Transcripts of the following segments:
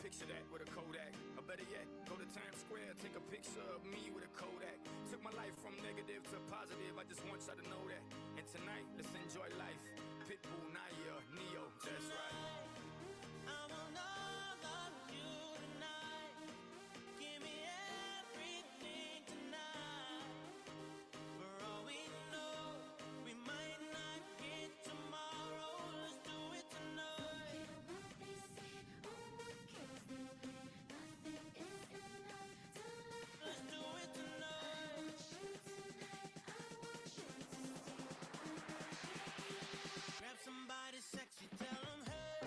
Picture that with a Kodak. Or better yet, go to Times Square, take a picture of me with a Kodak. Took my life from negative to positive, I just want y'all to know that. And tonight, let's enjoy life. Pitbull, Naya, Neo, that's right. I want all of you tonight. Give me everything tonight. For all we know, we might not get tomorrow. Let's do it tonight. What they say, oh, what kills them pain. Nothing is enough to love. Let's do it tonight. I want you tonight. I want you to stay. Grab somebody sexy, tell them hey.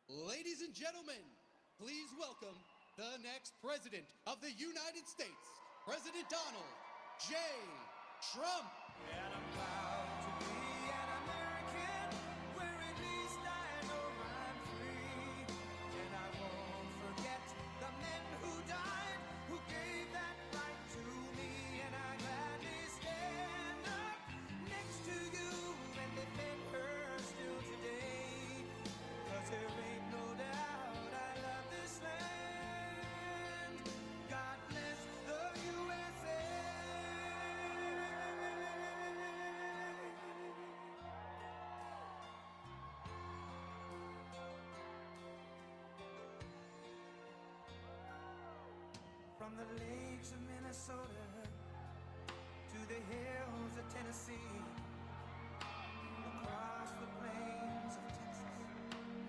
Ladies and gentlemen, please welcome the next President of the United States, President Donald J. Trump. And I'm proud to be an American, where at least I know I'm free. And I won't forget the men who died, who gave that right to me. And I gladly stand up next to you and defend her still today. 'Cause there ain't no doubt I love this land. God bless the USA. From the lakes of Minnesota to the hills of Tennessee, across the plains of Texas,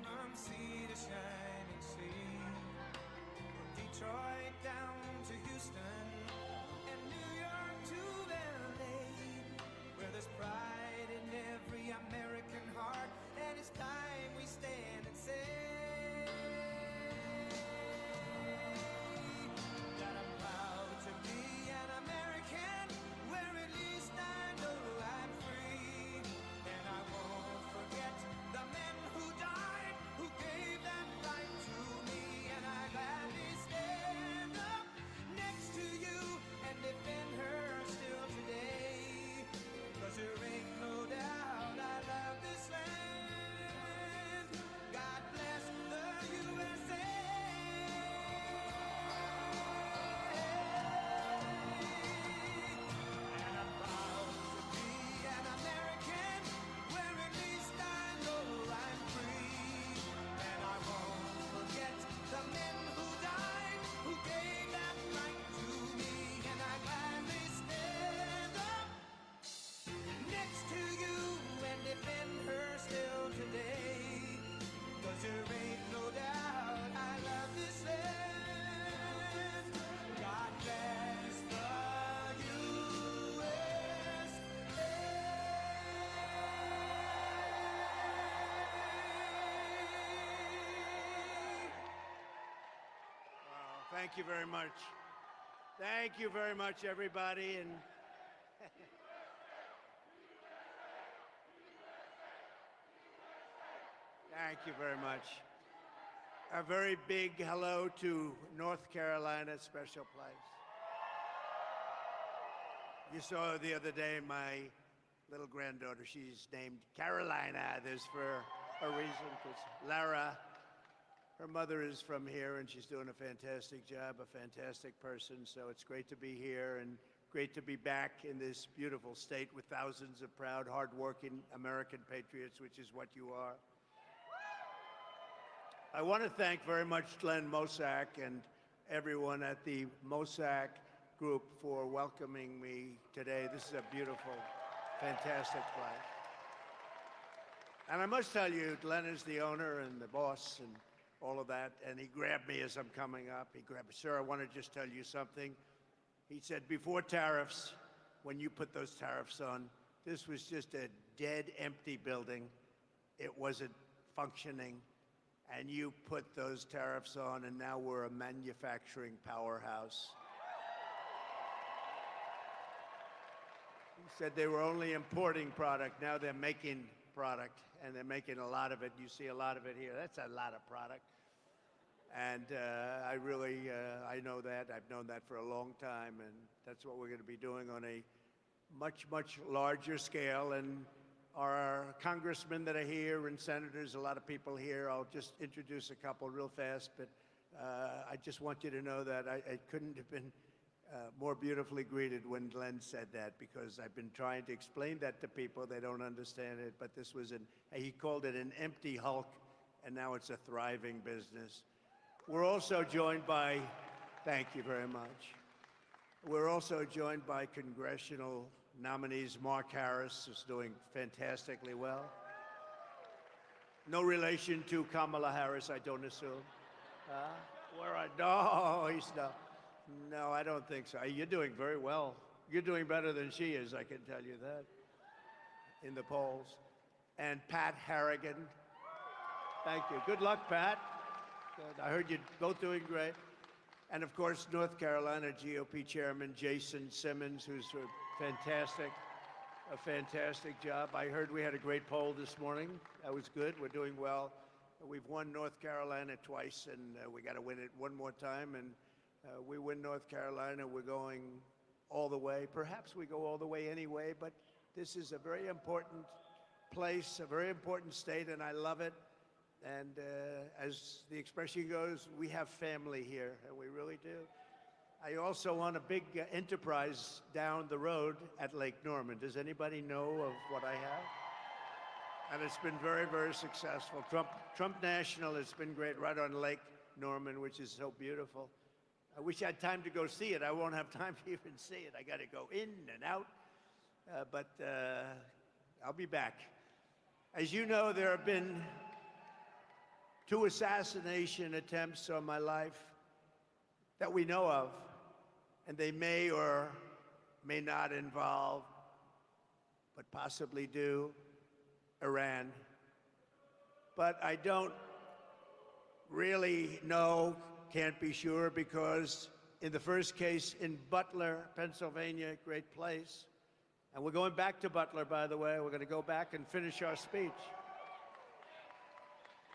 from sea to shining sea, from Detroit down to Houston and New York to LA, where there's pride in every American heart, and it's time we stand and say that I'm proud to be an American, where at least I know I'm free. And I won't forget the men who died, who gave that right to me. And I gladly stand up next to you and defend her still today. 'Cause there ain't no doubt I love this land. God bless the USA. And I'm proud to be an American, where at least I know I'm free. And I won't forget the men who died, who gave that right to me. And I gladly stand up next to you and defend her still today. 'Cause there ain't no doubt I love this land. God bless the USA. Thank you very much. Thank you very much, everybody. And thank you very much. A very big hello to North Carolina, special place. You saw the other day my little granddaughter, she's named Carolina. There's for a reason, because Lara, her mother is from here, and she's doing a fantastic job, a fantastic person. So it's great to be here and great to be back in this beautiful state with thousands of proud, hardworking American patriots, which is what you are. I want to thank very much Glenn Mosak and everyone at the Mosak Group for welcoming me today. This is a beautiful, fantastic place. And I must tell you, Glenn is the owner and the boss and all of that, and he grabbed me as I'm coming up. He grabbed me, "Sir, I want to just tell you something." He said, "Before tariffs, when you put those tariffs on, this was just a dead, empty building. It wasn't functioning. And you put those tariffs on, and now we're a manufacturing powerhouse." He said they were only importing product. Now they're making product, and they're making a lot of it. You see a lot of it here. That's a lot of product. And I really, I know that. I've known that for a long time, and that's what we're going to be doing on a much, much larger scale. And our congressmen that are here and senators, a lot of people here, I'll just introduce a couple real fast, but I just want you to know that I couldn't have been more beautifully greeted when Glenn said that, because I've been trying to explain that to people. They don't understand it, but this was he called it an empty hulk, and now it's a thriving business. We're also joined by, thank you very much. We're also joined by congressional nominees. Mark Harris, who's doing fantastically well. No relation to Kamala Harris, I don't assume. No, he's not. No, I don't think so. You're doing very well. You're doing better than she is, I can tell you that, in the polls. And Pat Harrigan. Thank you. Good luck, Pat. Good. I heard you both doing great. And of course, North Carolina GOP Chairman Jason Simmons, who's a fantastic job. I heard we had a great poll this morning. That was good. We're doing well. We've won North Carolina twice, and we got to win it one more time. And we win North Carolina, we're going all the way. Perhaps we go all the way anyway, but this is a very important place, a very important state, and I love it. And as the expression goes, we have family here, and we really do. I also own a big enterprise down the road at Lake Norman. Does anybody know of what I have? And it's been very, very successful. Trump National has been great right on Lake Norman, which is so beautiful. I wish I had time to go see it. I won't have time to even see it. I got to go in and out, but I'll be back. As you know, there have been 2 assassination attempts on my life that we know of, and they may or may not involve, but possibly do, Iran. But I don't really know, can't be sure, because in the first case in Butler, Pennsylvania, great place, and we're going back to Butler, by the way. We're going to go back and finish our speech.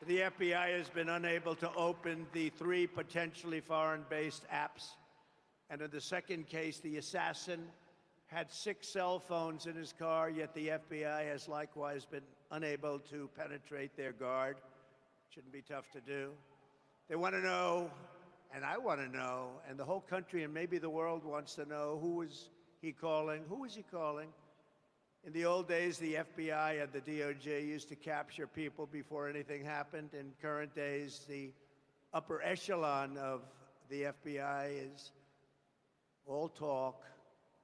The FBI has been unable to open the 3 potentially foreign-based apps. And in the second case, the assassin had 6 cell phones in his car, yet the FBI has likewise been unable to penetrate their guard. Shouldn't be tough to do. They want to know, and I want to know, and the whole country and maybe the world wants to know, who was he calling? Who was he calling? In the old days, the FBI and the DOJ used to capture people before anything happened. In current days, the upper echelon of the FBI is all talk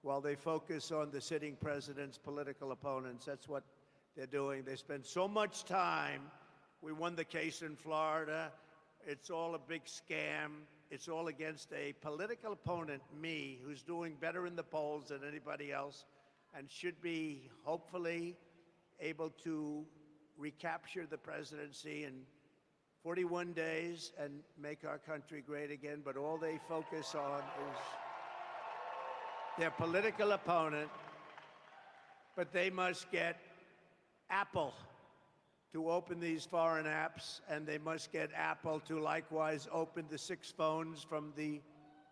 while they focus on the sitting president's political opponents. That's what they're doing. They spend so much time. We won the case in Florida. It's all a big scam. It's all against a political opponent, me, who's doing better in the polls than anybody else, and should be hopefully able to recapture the presidency in 41 days and make our country great again. But all they focus on is their political opponent. But they must get Apple to open these foreign apps, and they must get Apple to likewise open the 6 phones from the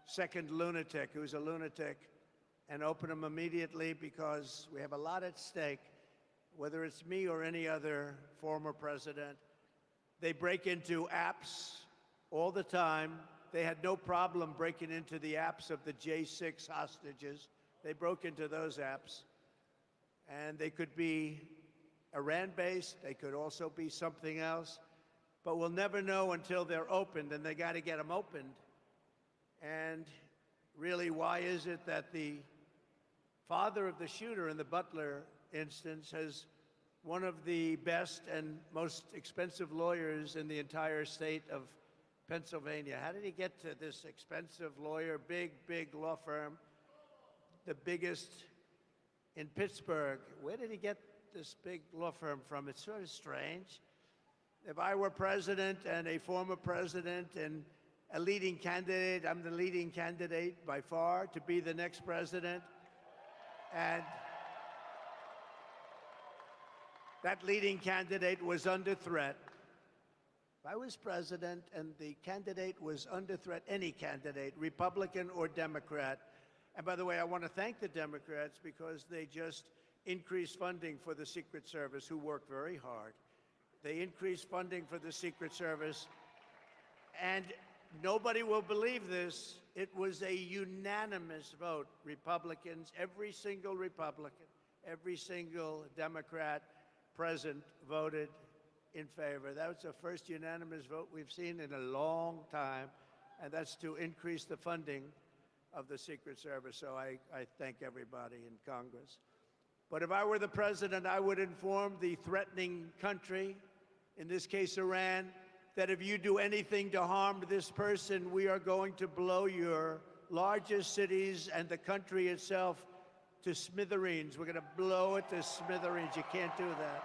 second lunatic, who's a lunatic, and open them immediately, because we have a lot at stake, whether it's me or any other former president. They break into apps all the time. They had no problem breaking into the apps of the J6 hostages. They broke into those apps. And they could be Iran-based. They could also be something else. But we'll never know until they're opened, and they got to get them opened. And really, why is it that the father of the shooter in the Butler instance has one of the best and most expensive lawyers in the entire state of Pennsylvania? How did he get to this expensive lawyer, big law firm, the biggest in Pittsburgh? Where did he get this big law firm from? It's sort of strange. If I were president and a former president and a leading candidate, I'm the leading candidate by far to be the next president. And that leading candidate was under threat. If I was president and the candidate was under threat, any candidate, Republican or Democrat, and by the way, I want to thank the Democrats because they just increased funding for the Secret Service, who work very hard. They increased funding for the Secret Service, and nobody will believe this. It was a unanimous vote. Republicans, every single Republican, every single Democrat present voted in favor. That was the first unanimous vote we've seen in a long time, and that's to increase the funding of the Secret Service. So I thank everybody in Congress. But if I were the president, I would inform the threatening country, in this case Iran, that if you do anything to harm this person, we are going to blow your largest cities and the country itself to smithereens. We're going to blow it to smithereens. You can't do that.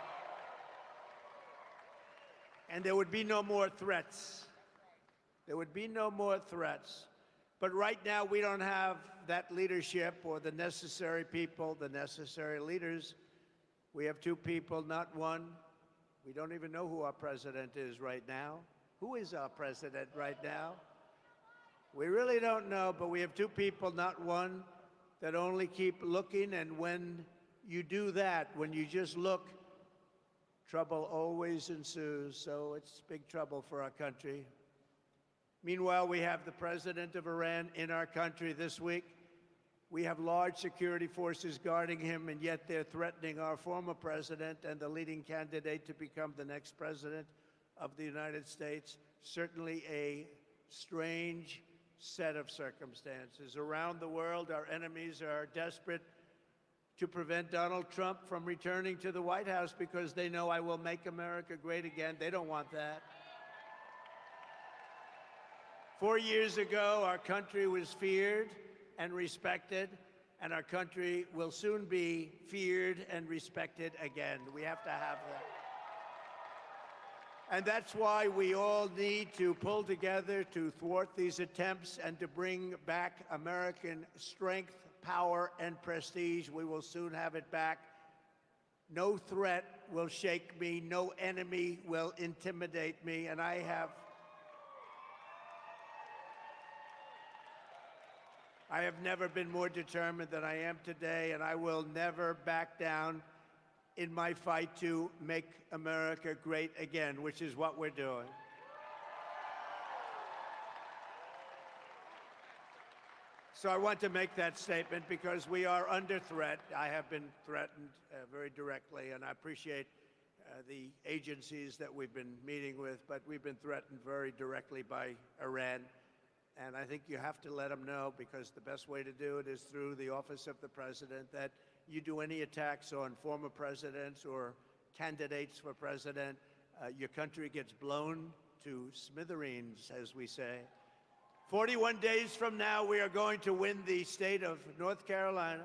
and there would be no more threats. There would be no more threats. But right now, we don't have that leadership or the necessary people, the necessary leaders. We have two people, not one. We don't even know who our president is right now. Who is our president right now? We really don't know, but we have two people, not one, that only keep looking. And when you do that, when you just look, trouble always ensues. So it's big trouble for our country. Meanwhile, we have the president of Iran in our country this week. We have large security forces guarding him, and yet they're threatening our former president and the leading candidate to become the next president of the United States. Certainly a strange set of circumstances. Around the world, our enemies are desperate to prevent Donald Trump from returning to the White House because they know I will make America great again. They don't want that. 4 years ago, our country was feared and respected, and our country will soon be feared and respected again. We have to have that. And that's why we all need to pull together to thwart these attempts and to bring back American strength, power, and prestige. We will soon have it back. No threat will shake me. No enemy will intimidate me. And I have never been more determined than I am today, and I will never back down in my fight to make America great again, which is what we're doing. So I want to make that statement because we are under threat. I have been threatened very directly, and I appreciate the agencies that we've been meeting with, but we've been threatened very directly by Iran. And I think you have to let them know, because the best way to do it is through the office of the president, that you do any attacks on former presidents or candidates for president, your country gets blown to smithereens, as we say. 41 days from now, we are going to win the state of North Carolina.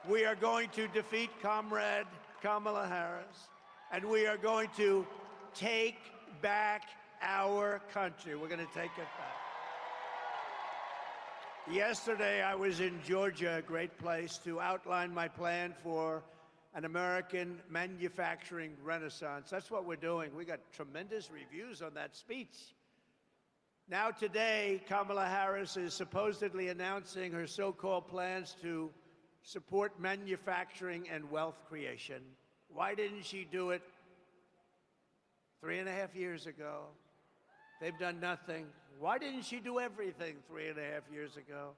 We are going to defeat Comrade Kamala Harris, and we are going to take back our country. We're going to take it back. Yesterday, I was in Georgia, a great place, to outline my plan for an American manufacturing renaissance. That's what we're doing. We got tremendous reviews on that speech. Now today, Kamala Harris is supposedly announcing her so-called plans to support manufacturing and wealth creation. Why didn't she do it 3.5 years ago? They've done nothing. Why didn't she do everything 3.5 years ago?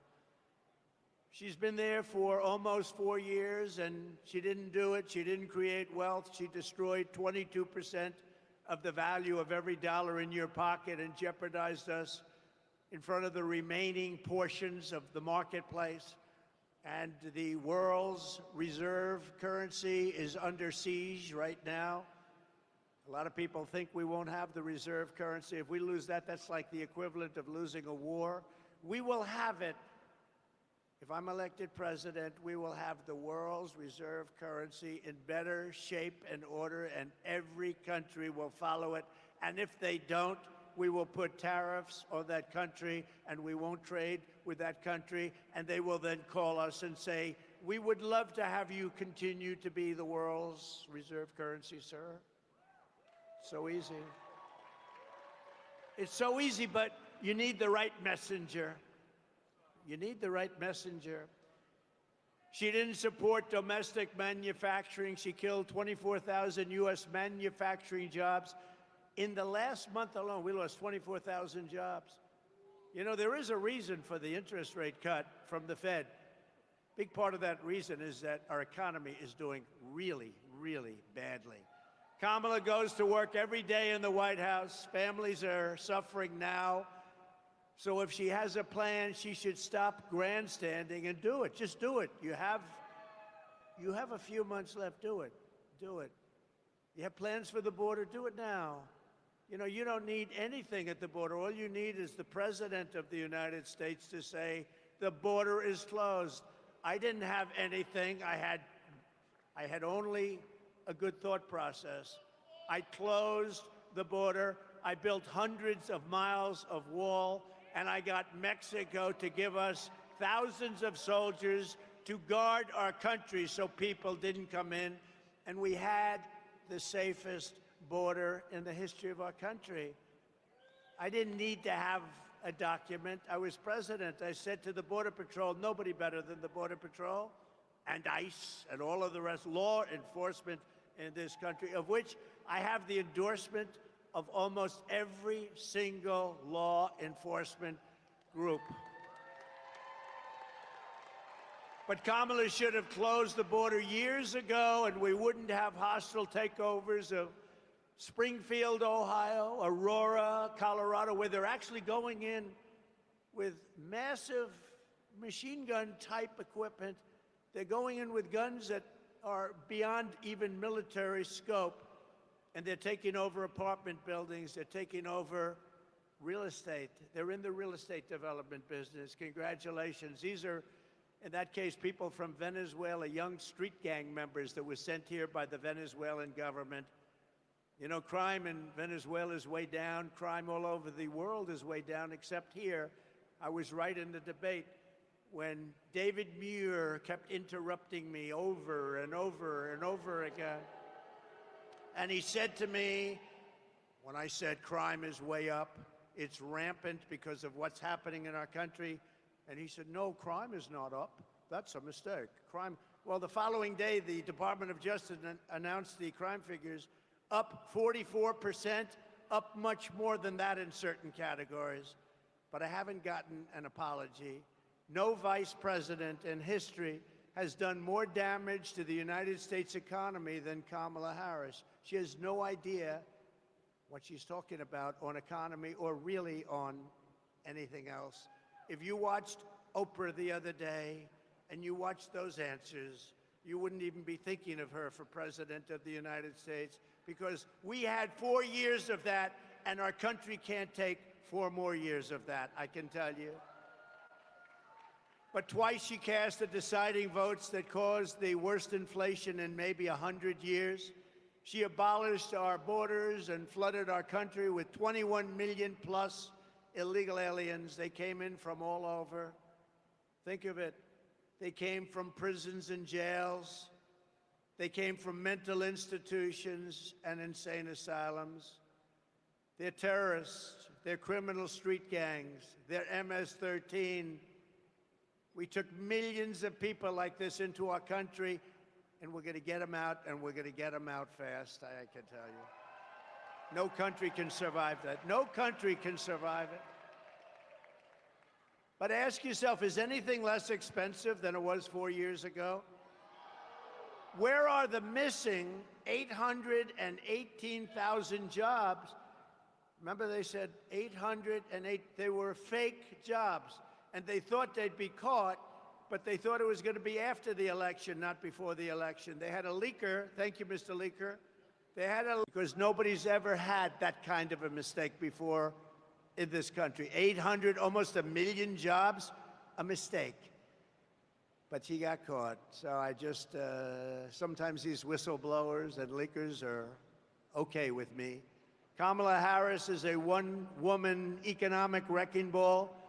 She's been there for almost 4 years, and she didn't do it. She didn't create wealth. She destroyed 22% of the value of every dollar in your pocket and jeopardized us in front of the remaining portions of the marketplace. And the world's reserve currency is under siege right now. A lot of people think we won't have the reserve currency. If we lose that, that's like the equivalent of losing a war. We will have it. If I'm elected president, we will have the world's reserve currency in better shape and order, and every country will follow it. And if they don't, we will put tariffs on that country, and we won't trade with that country. And they will then call us and say, we would love to have you continue to be the world's reserve currency, sir. So easy. It's so easy, but you need the right messenger. You need the right messenger. She didn't support domestic manufacturing. She killed 24,000 U.S. manufacturing jobs. In the last month alone, we lost 24,000 jobs. You know, there is a reason for the interest rate cut from the Fed. Big part of that reason is that our economy is doing really, really badly. Kamala goes to work every day in the White House. Families are suffering now. So if she has a plan, she should stop grandstanding and do it. Just do it. You have a few months left. Do it. Do it. You have plans for the border? Do it now. You know, you don't need anything at the border. All you need is the President of the United States to say, the border is closed. I didn't have anything. I had only a good thought process. I closed the border. I built hundreds of miles of wall, and I got Mexico to give us thousands of soldiers to guard our country so people didn't come in. And we had the safest border in the history of our country. I didn't need to have a document. I was president. I said to the Border Patrol, nobody better than the Border Patrol and ICE and all of the rest, law enforcement in this country, of which I have the endorsement of almost every single law enforcement group. But Kamala should have closed the border years ago, and we wouldn't have hostile takeovers of Springfield, Ohio, Aurora, Colorado, where they're actually going in with massive machine gun type equipment. They're going in with guns that are beyond even military scope, and they're taking over apartment buildings. They're taking over real estate. They're in the real estate development business. Congratulations. These are, in that case, people from Venezuela, young street gang members that were sent here by the Venezuelan government. You know, crime in Venezuela is way down. Crime all over the world is way down, except here. I was right in the debate when David Muir kept interrupting me over and over and over again. And he said to me, when I said crime is way up, it's rampant because of what's happening in our country. And he said, no, crime is not up. That's a mistake. Crime. Well, the following day, the Department of Justice announced the crime figures up 44%, up much more than that in certain categories. But I haven't gotten an apology. No vice president in history has done more damage to the United States economy than Kamala Harris. She has no idea what she's talking about on economy or really on anything else. If you watched Oprah the other day and you watched those answers, you wouldn't even be thinking of her for president of the United States, because we had 4 years of that, and our country can't take 4 more years of that, I can tell you. But twice she cast the deciding votes that caused the worst inflation in maybe 100 years. She abolished our borders and flooded our country with 21 million plus illegal aliens. They came in from all over. Think of it. They came from prisons and jails. They came from mental institutions and insane asylums. They're terrorists. They're criminal street gangs. They're MS-13. We took millions of people like this into our country, and we're going to get them out, and we're going to get them out fast, I can tell you. No country can survive that. No country can survive it. But ask yourself, is anything less expensive than it was 4 years ago? Where are the missing 818,000 jobs? Remember, they said 808, they were fake jobs. And they thought they'd be caught, but they thought it was going to be after the election, not before the election. They had a leaker. Thank you, Mr. Leaker. They had a, because nobody's ever had that kind of a mistake before in this country. 800, almost 1 million jobs, a mistake. But she got caught. So I just, sometimes these whistleblowers and leakers are okay with me. Kamala Harris is a one-woman economic wrecking ball.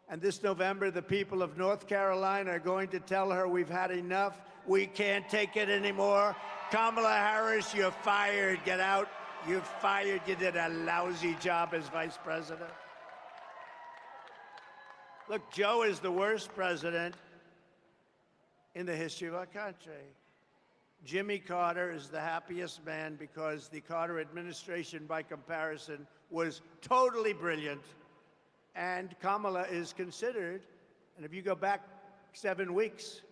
And this November, the people of North Carolina are going to tell her we've had enough. We can't take it anymore. Kamala Harris, you're fired. Get out. You're fired. You did a lousy job as vice president. Look, Joe is the worst president in the history of our country. Jimmy Carter is the happiest man because the Carter administration, by comparison, was totally brilliant. And Kamala is considered, and if you go back 7 weeks,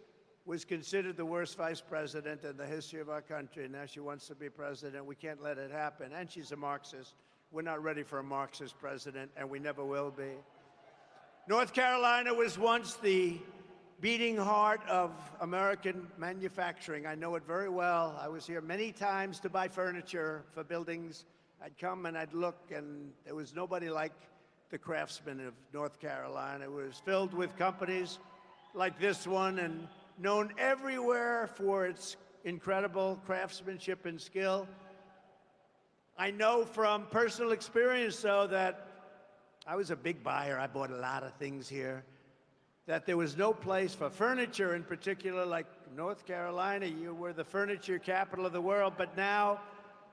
was considered the worst vice president in the history of our country. Now she wants to be president. We can't let it happen. And she's a Marxist. We're not ready for a Marxist president, and we never will be. North Carolina was once the beating heart of American manufacturing. I know it very well. I was here many times to buy furniture for buildings. I'd come and I'd look, and there was nobody like the Craftsman of North Carolina. It was filled with companies like this one and known everywhere for its incredible craftsmanship and skill. I know from personal experience, though, that I was a big buyer. I bought a lot of things here. That there was no place for furniture in particular, like North Carolina. You were the furniture capital of the world, but now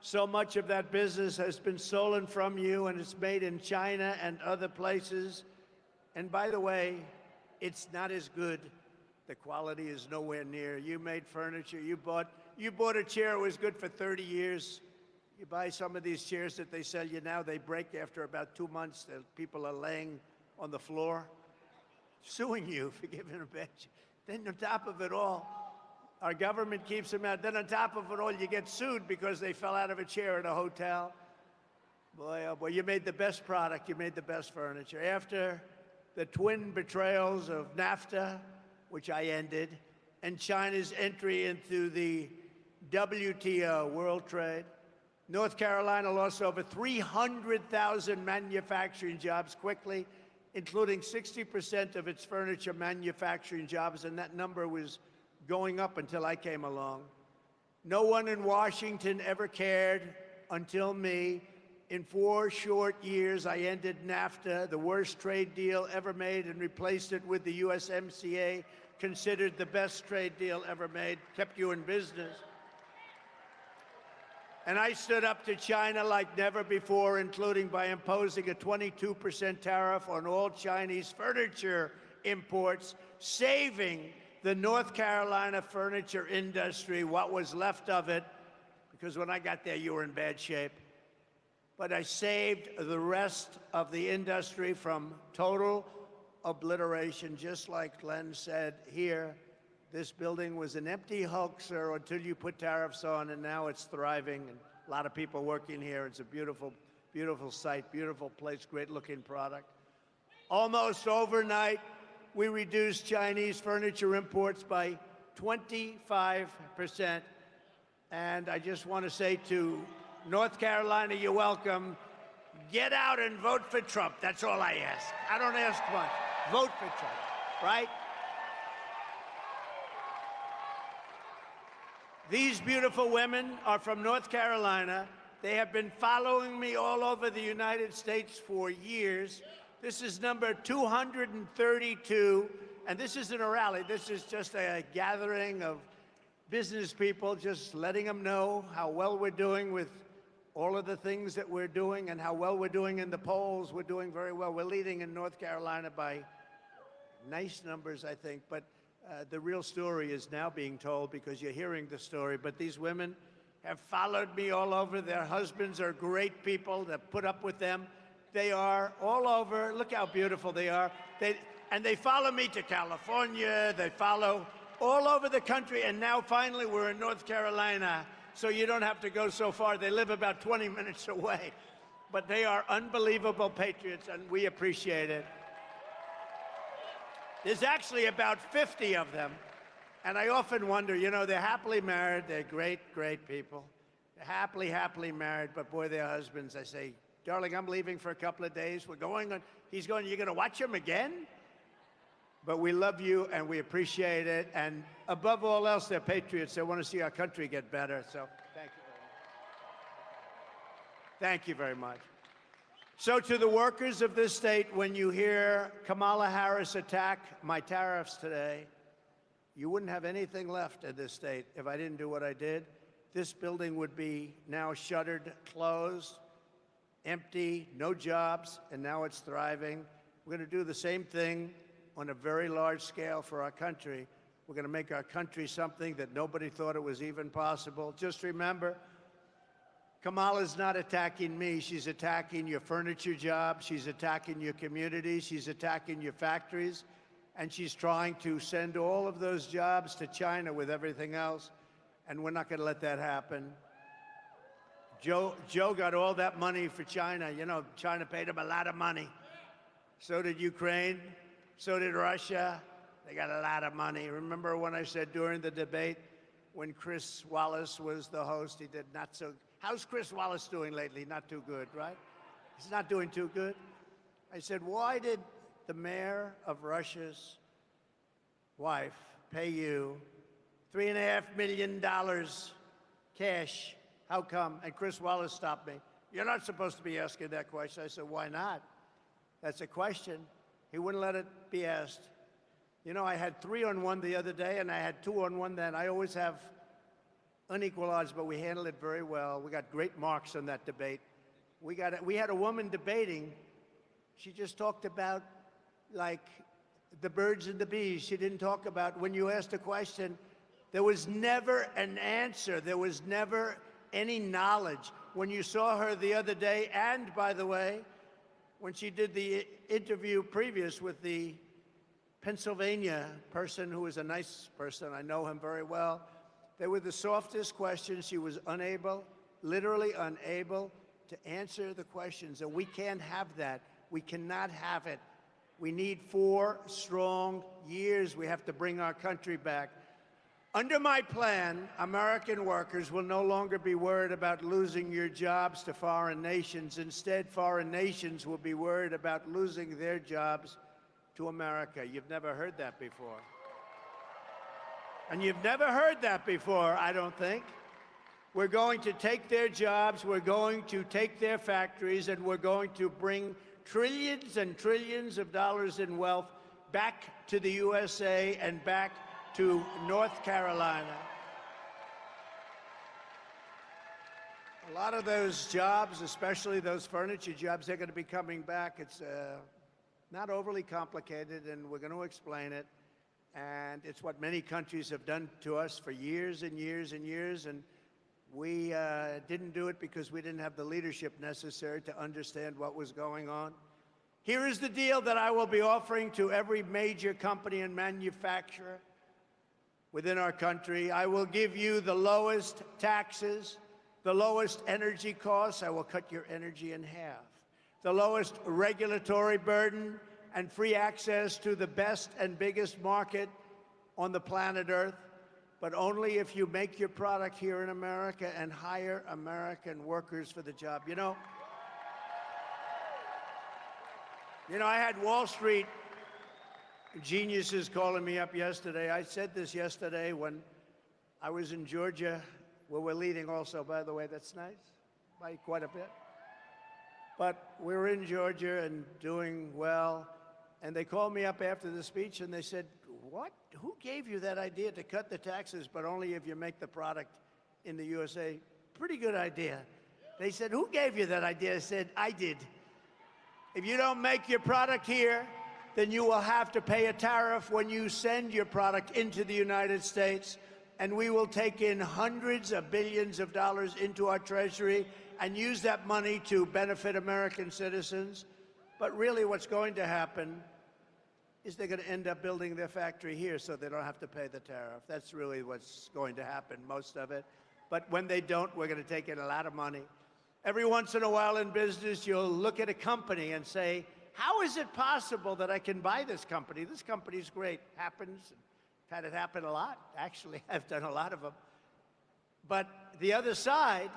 so much of that business has been stolen from you, and it's made in China and other places. And by the way, it's not as good. The quality is nowhere near. You made furniture. You bought a chair. It was good for 30 years. You buy some of these chairs that they sell you now, they break after about 2 months. The people are laying on the floor, suing you for giving a bad chair. Then on top of it all, our government keeps them out. Then on top of it all, you get sued because they fell out of a chair at a hotel. Boy, oh boy, you made the best product. You made the best furniture. After the twin betrayals of NAFTA, which I ended, and China's entry into the WTO, World Trade, North Carolina lost over 300,000 manufacturing jobs quickly, including 60% of its furniture manufacturing jobs, and that number was going up until I came along. No one in Washington ever cared until me. In 4 short years, I ended NAFTA, the worst trade deal ever made, and replaced it with the USMCA, considered the best trade deal ever made, kept you in business. And I stood up to China like never before, including by imposing a 22% tariff on all Chinese furniture imports, saving the North Carolina furniture industry, what was left of it, because when I got there, you were in bad shape. But I saved the rest of the industry from total obliteration, just like Glenn said here. This building was an empty hoaxer until you put tariffs on, and now it's thriving. And a lot of people working here. It's a beautiful, beautiful site, beautiful place, great-looking product. Almost overnight, we reduced Chinese furniture imports by 25%. And I just want to say to North Carolina, you're welcome. Get out and vote for Trump. That's all I ask. I don't ask much. Vote for Trump, right? These beautiful women are from North Carolina. They have been following me all over the United States for years. This is number 232, and this isn't a rally. This is just a gathering of business people, just letting them know how well we're doing with all of the things that we're doing and how well we're doing in the polls. We're doing very well. We're leading in North Carolina by nice numbers, I think, but the real story is now being told because you're hearing the story. But these women have followed me all over. Their husbands are great people that put up with them. They are all over. Look how beautiful they are. And they follow me to California. They follow all over the country. And now finally we're in North Carolina, so you don't have to go so far. They live about 20 minutes away. But they are unbelievable patriots, and we appreciate it. There's actually about 50 of them. And I often wonder, you know, they're happily married. They're great, great people. They're happily, happily married. But boy, their husbands, I say, darling, I'm leaving for a couple of days. We're going on. He's going, you're going to watch him again? But we love you and we appreciate it. And above all else, they're patriots. They want to see our country get better. So thank you very much. Thank you very much. So to the workers of this state, when you hear Kamala Harris attack my tariffs today, you wouldn't have anything left in this state if I didn't do what I did. This building would be now shuttered, closed, empty, no jobs, and now it's thriving. We're going to do the same thing on a very large scale for our country. We're going to make our country something that nobody thought it was even possible. Just remember, Kamala's not attacking me. She's attacking your furniture jobs. She's attacking your communities. She's attacking your factories. And she's trying to send all of those jobs to China with everything else. And we're not going to let that happen. Joe got all that money for China. You know, China paid him a lot of money. So did Ukraine. So did Russia. They got a lot of money. Remember when I said during the debate, when Chris Wallace was the host, he did not so. How's Chris Wallace doing lately? Not too good, right? He's not doing too good. I said, why did the mayor of Russia's wife pay you $3.5 million cash. How come? And Chris Wallace stopped me. You're not supposed to be asking that question. I said, why not? That's a question. He wouldn't let it be asked. You know, I had 3-on-1 the other day, and I had 2-on-1 then. I always have unequal odds, but we handled it very well. We got great marks on that debate. We had a woman debating. She just talked about, like, the birds and the bees. She didn't talk about, when you asked a question, there was never an answer. There was never any knowledge. When you saw her the other day, and by the way, when she did the interview previous with the Pennsylvania person who was a nice person, I know him very well, they were the softest questions. She was unable, literally unable, to answer the questions. And we can't have that. We cannot have it. We need 4 strong years. We have to bring our country back. Under my plan, American workers will no longer be worried about losing your jobs to foreign nations. Instead, foreign nations will be worried about losing their jobs to America. You've never heard that before. And you've never heard that before, I don't think. We're going to take their jobs, we're going to take their factories, and we're going to bring trillions and trillions of dollars in wealth back to the USA and back to North Carolina. A lot of those jobs, especially those furniture jobs, they're going to be coming back. It's not overly complicated, and we're going to explain it. And it's what many countries have done to us for years and years and years. And we didn't do it because we didn't have the leadership necessary to understand what was going on. Here is the deal that I will be offering to every major company and manufacturer within our country. I will give you the lowest taxes, the lowest energy costs. I will cut your energy in half. The lowest regulatory burden and free access to the best and biggest market on the planet Earth, but only if you make your product here in America and hire American workers for the job. You know, I had Wall Street geniuses calling me up yesterday. I said this yesterday when I was in Georgia, where we're leading also, by the way. That's nice, by quite a bit. But we were in Georgia and doing well, and they called me up after the speech and they said, what? Who gave you that idea to cut the taxes, but only if you make the product in the USA? Pretty good idea. They said, who gave you that idea? I said, I did. If you don't make your product here, then you will have to pay a tariff when you send your product into the United States, and we will take in hundreds of billions of dollars into our treasury and use that money to benefit American citizens. But really what's going to happen is they're going to end up building their factory here so they don't have to pay the tariff. That's really what's going to happen, most of it. But when they don't, we're going to take in a lot of money. Every once in a while in business, you'll look at a company and say, how is it possible that I can buy this company? This company's great. Happens. I've had it happen a lot. Actually, I've done a lot of them. But the other side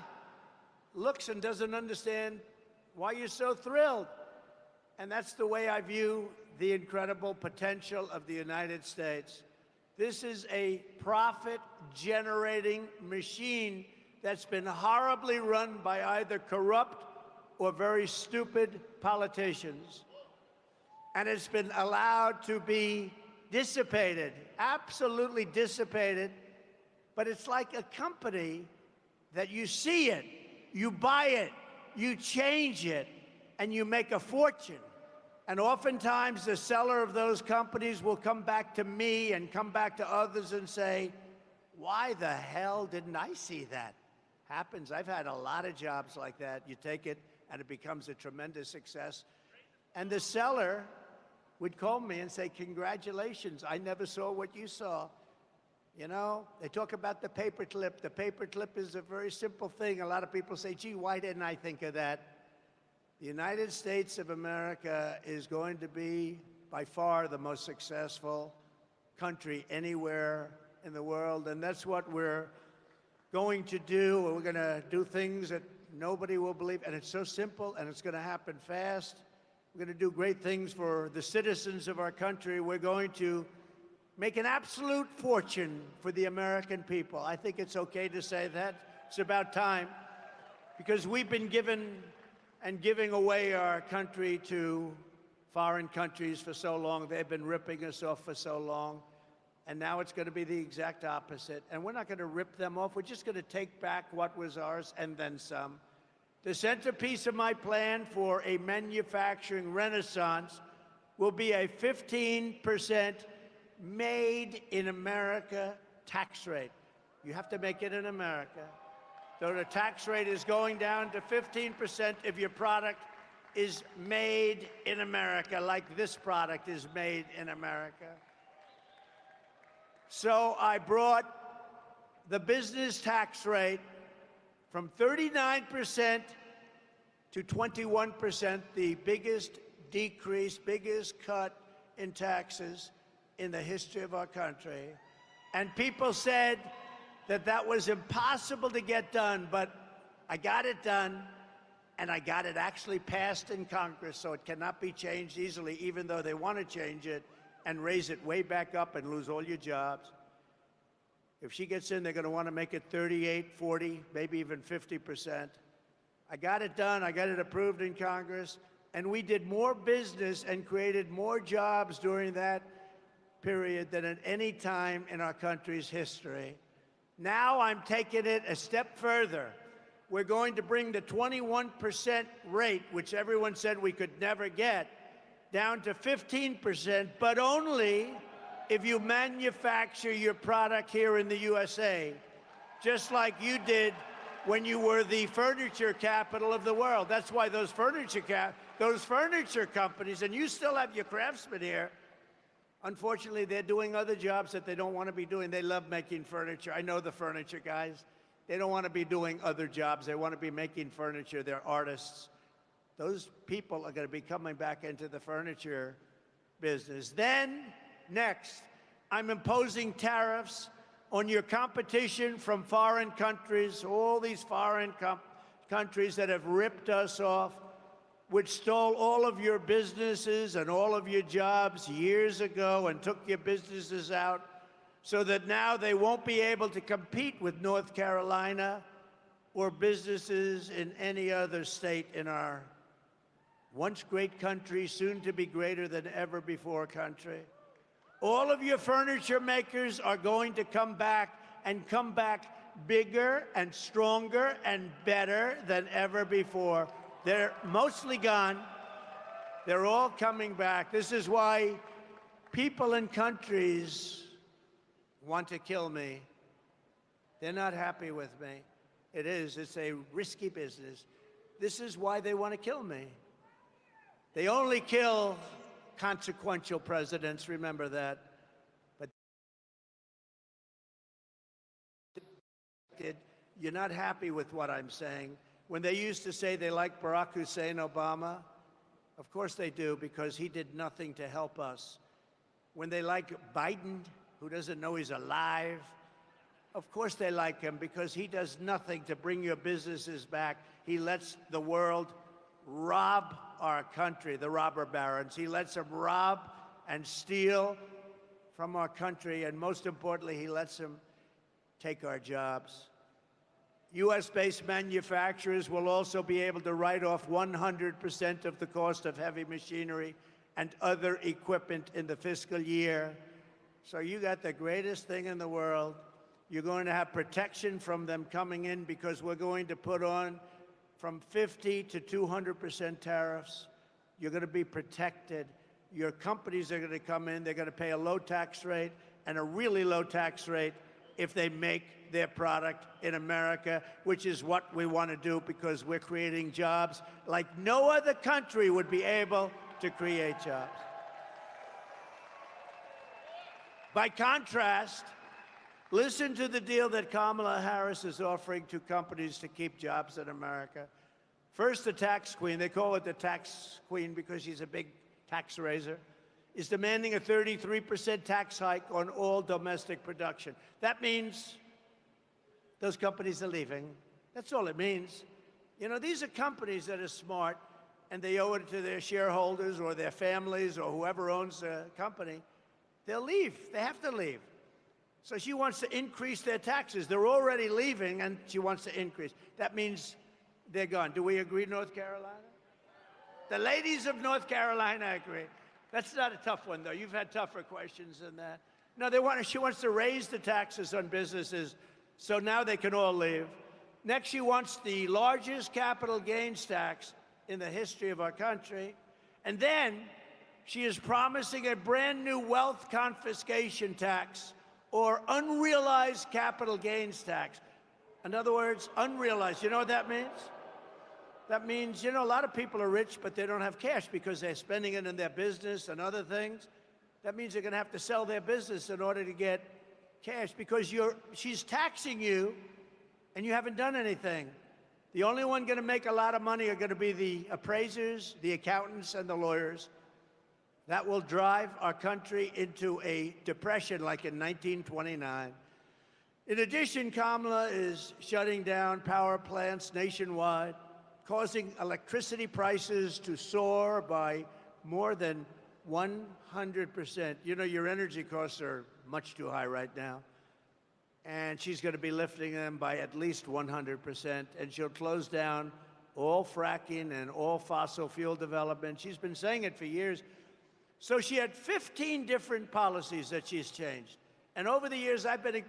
looks and doesn't understand why you're so thrilled. And that's the way I view the incredible potential of the United States. This is a profit-generating machine that's been horribly run by either corrupt or very stupid politicians. And it's been allowed to be dissipated, absolutely dissipated. But it's like a company that you see it, you buy it, you change it, and you make a fortune. And oftentimes the seller of those companies will come back to me and come back to others and say, why the hell didn't I see that? Happens. I've had a lot of jobs like that. You take it and it becomes a tremendous success. And the seller would call me and say, congratulations, I never saw what you saw. You know, they talk about the paperclip. The paperclip is a very simple thing. A lot of people say, gee, why didn't I think of that? The United States of America is going to be, by far, the most successful country anywhere in the world, and that's what we're going to do. We're going to do things that nobody will believe, and it's so simple, and it's going to happen fast. We're going to do great things for the citizens of our country. We're going to make an absolute fortune for the American people. I think it's okay to say that. It's about time, because we've been given and giving away our country to foreign countries for so long. They've been ripping us off for so long. And now it's going to be the exact opposite. And we're not going to rip them off. We're just going to take back what was ours and then some. The centerpiece of my plan for a manufacturing renaissance will be a 15% made in America tax rate. You have to make it in America. So the tax rate is going down to 15% if your product is made in America, like this product is made in America. So I brought the business tax rate from 39% to 21%, the biggest decrease, biggest cut in taxes in the history of our country. And people said that that was impossible to get done, but I got it done, and I got it actually passed in Congress, so it cannot be changed easily, even though they want to change it and raise it way back up and lose all your jobs. If she gets in, they're going to want to make it 38, 40, maybe even 50%. I got it done. I got it approved in Congress. And we did more business and created more jobs during that period than at any time in our country's history. Now I'm taking it a step further. We're going to bring the 21% rate, which everyone said we could never get, down to 15%, but only if you manufacture your product here in the USA, just like you did when you were the furniture capital of the world. That's why those furniture companies, and you still have your craftsmen here, unfortunately, they're doing other jobs that they don't want to be doing. They love making furniture. I know the furniture guys. They don't want to be doing other jobs. They want to be making furniture. They're artists. Those people are going to be coming back into the furniture business. Then, next, I'm imposing tariffs on your competition from foreign countries, all these foreign countries that have ripped us off, which stole all of your businesses and all of your jobs years ago and took your businesses out, so that now they won't be able to compete with North Carolina or businesses in any other state in our once great country, soon to be greater than ever before country. All of your furniture makers are going to come back and come back bigger and stronger and better than ever before. They're mostly gone. They're all coming back. This is why people in countries want to kill me. They're not happy with me. It's a risky business. This is why they want to kill me. They only kill consequential presidents, remember that. But you're not happy with what I'm saying. When they used to say they like Barack Hussein Obama, of course they do, because he did nothing to help us. When they like Biden, who doesn't know he's alive, of course they like him, because he does nothing to bring your businesses back. He lets the world rob our country, the robber barons. He lets them rob and steal from our country, and most importantly, he lets them take our jobs. U.S.-based manufacturers will also be able to write off 100% of the cost of heavy machinery and other equipment in the fiscal year. So you got the greatest thing in the world. You're going to have protection from them coming in, because we're going to put on from 50 to 200% tariffs. You're going to be protected. Your companies are going to come in. They're going to pay a low tax rate and a really low tax rate if they make their product in America, which is what we want to do, because we're creating jobs like no other country would be able to create jobs. By contrast, listen to the deal that Kamala Harris is offering to companies to keep jobs in America. First, the tax queen, they call it the tax queen because she's a big tax raiser, is demanding a 33% tax hike on all domestic production. That means those companies are leaving. That's all it means. You know, these are companies that are smart, and they owe it to their shareholders or their families or whoever owns the company. they'll leave. They have to leave. So she wants to increase their taxes. They're already leaving, and she wants to increase. That means they're gone. Do we agree, North Carolina? The ladies of North Carolina agree. That's not a tough one, though. You've had tougher questions than that. No, she wants to raise the taxes on businesses so now they can all leave. Next, she wants the largest capital gains tax in the history of our country. And then she is promising a brand new wealth confiscation tax or unrealized capital gains tax. In other words, unrealized. You know what that means? That means, a lot of people are rich, but they don't have cash because they're spending it in their business and other things. That means they're going to have to sell their business in order to get cash because she's taxing you and you haven't done anything. The only one going to make a lot of money are going to be the appraisers, the accountants, and the lawyers. That will drive our country into a depression like in 1929. In addition, Kamala is shutting down power plants nationwide, causing electricity prices to soar by more than 100%. Your energy costs are much too high right now. And she's going to be lifting them by at least 100%. And she'll close down all fracking and all fossil fuel development. She's been saying it for years. So she had 15 different policies that she's changed. And over the years, I've been,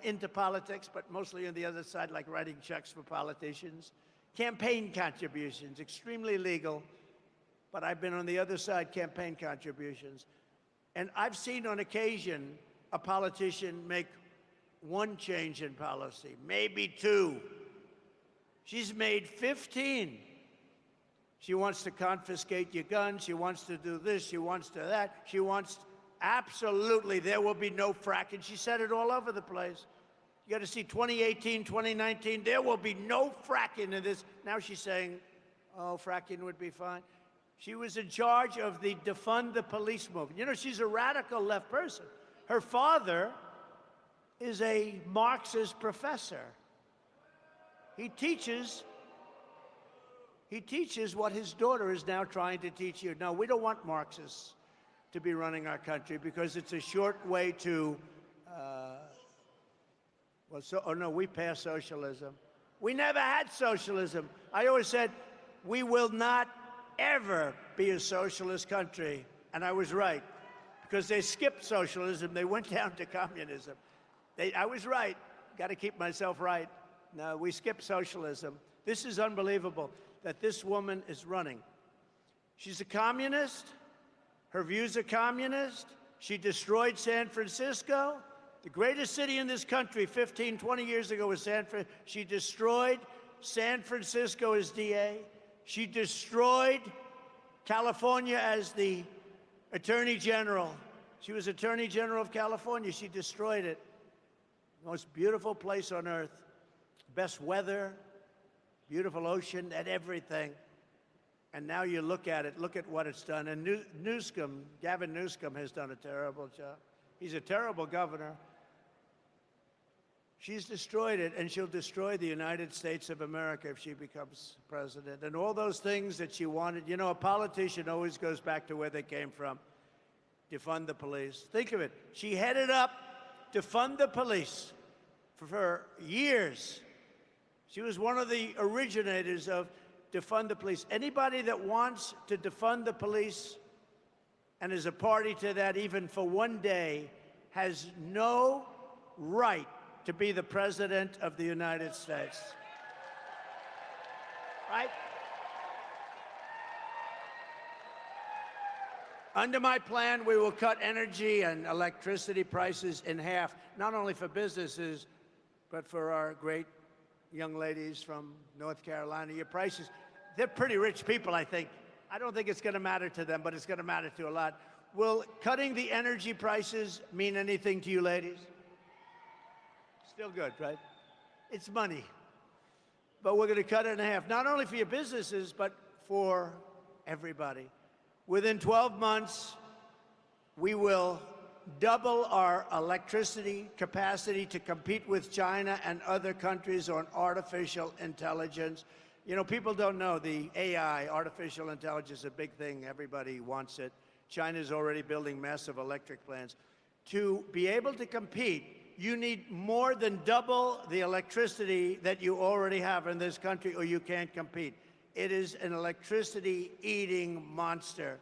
into politics, but mostly on the other side, like writing checks for politicians. Campaign contributions, extremely legal. But I've been on the other side, campaign contributions. And I've seen on occasion a politician make one change in policy, maybe two. She's made 15. She wants to confiscate your guns. She wants to do this. She wants to that. She wants, absolutely, there will be no fracking. She said it all over the place. You got to see 2018, 2019, there will be no fracking in this. Now she's saying, oh, fracking would be fine. She was in charge of the defund the police movement. She's a radical left person. Her father is a Marxist professor. He teaches what his daughter is now trying to teach you. No, we don't want Marxists to be running our country because it's a short way to, we passed socialism. We never had socialism. I always said, we will not ever be a socialist country. And I was right, because they skipped socialism. They went down to communism. I was right. Got to keep myself right. No, we skipped socialism. This is unbelievable that this woman is running. She's a communist. Her views are communist. She destroyed San Francisco. The greatest city in this country 15, 20 years ago was San Francisco. She destroyed San Francisco as DA. She destroyed California as the Attorney General. She was Attorney General of California. She destroyed it. Most beautiful place on earth. Best weather, beautiful ocean, and everything. And now you look at it, look at what it's done. And Newsom, Gavin Newsom, has done a terrible job. He's a terrible governor. She's destroyed it, and she'll destroy the United States of America if she becomes president. And all those things that she wanted. A politician always goes back to where they came from. Defund the police. Think of it. She headed up defund the police for years. She was one of the originators of defund the police. Anybody that wants to defund the police and is a party to that even for one day has no right to be the President of the United States. Right? Under my plan, we will cut energy and electricity prices in half, not only for businesses, but for our great young ladies from North Carolina. Your prices, they're pretty rich people, I think. I don't think it's going to matter to them, but it's going to matter to a lot. Will cutting the energy prices mean anything to you ladies? Still good, right? It's money. But we're going to cut it in half, not only for your businesses, but for everybody. Within 12 months, we will double our electricity capacity to compete with China and other countries on artificial intelligence. People don't know the AI, artificial intelligence, is a big thing. Everybody wants it. China's already building massive electric plants. To be able to compete, you need more than double the electricity that you already have in this country, or you can't compete. It is an electricity-eating monster.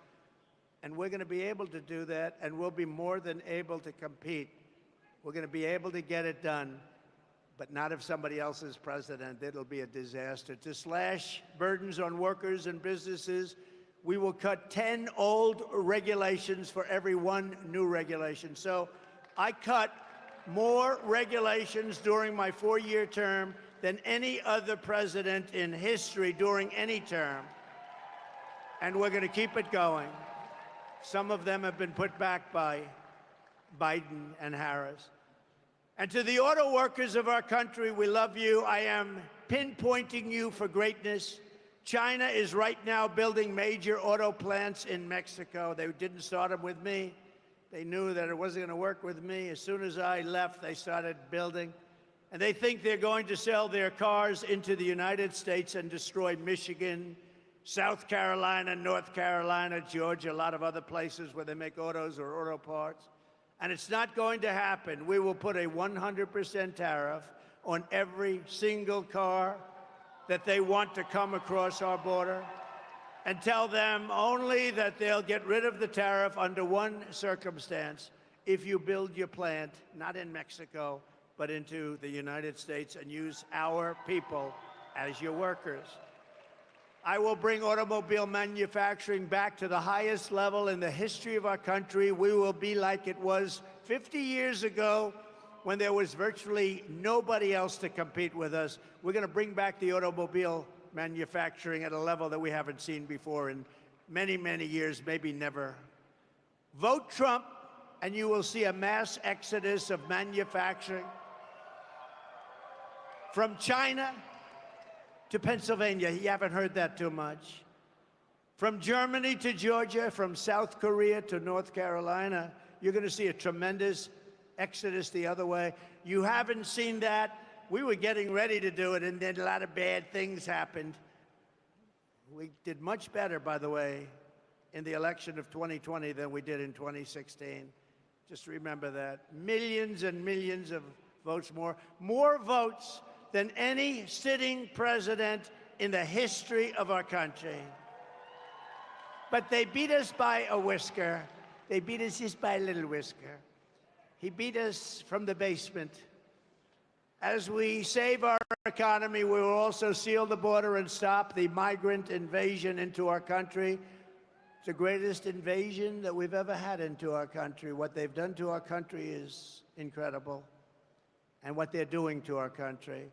And we're going to be able to do that, and we'll be more than able to compete. We're going to be able to get it done, but not if somebody else is president. It'll be a disaster. To slash burdens on workers and businesses, we will cut 10 old regulations for every one new regulation. So I cut more regulations during my 4-year term than any other president in history during any term. And we're going to keep it going. Some of them have been put back by Biden and Harris. And to the auto workers of our country, we love you. I am pinpointing you for greatness. China is right now building major auto plants in Mexico. They didn't start them with me. They knew that it wasn't going to work with me. As soon as I left, they started building. And they think they're going to sell their cars into the United States and destroy Michigan, South Carolina, North Carolina, Georgia, a lot of other places where they make autos or auto parts. And it's not going to happen. We will put a 100% tariff on every single car that they want to come across our border, and tell them only that they'll get rid of the tariff under one circumstance: if you build your plant, not in Mexico, but into the United States, and use our people as your workers. I will bring automobile manufacturing back to the highest level in the history of our country. We will be like it was 50 years ago, when there was virtually nobody else to compete with us. We're going to bring back the automobile manufacturing at a level that we haven't seen before in many, many years, maybe never. Vote Trump, and you will see a mass exodus of manufacturing from China to Pennsylvania. You haven't heard that too much. From Germany to Georgia, from South Korea to North Carolina, you're going to see a tremendous exodus the other way. You haven't seen that. We were getting ready to do it, and then a lot of bad things happened. We did much better, by the way, in the election of 2020 than we did in 2016. Just remember that. Millions and millions of votes more. More votes than any sitting president in the history of our country. But they beat us by a whisker. They beat us just by a little whisker. He beat us from the basement. As we save our economy, we will also seal the border and stop the migrant invasion into our country. It's the greatest invasion that we've ever had into our country. What they've done to our country is incredible, and what they're doing to our country.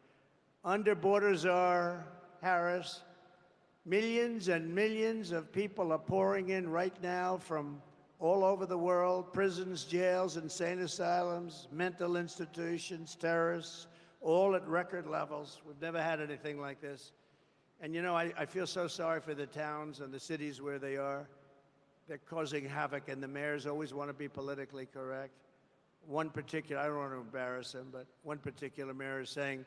Under Border Czar Harris, millions and millions of people are pouring in right now from all over the world: prisons, jails, insane asylums, mental institutions, terrorists, all at record levels. We've never had anything like this. And you know, I feel so sorry for the towns and the cities where they are. They're causing havoc, and the mayors always want to be politically correct. One particular, I don't want to embarrass him, but one particular mayor is saying,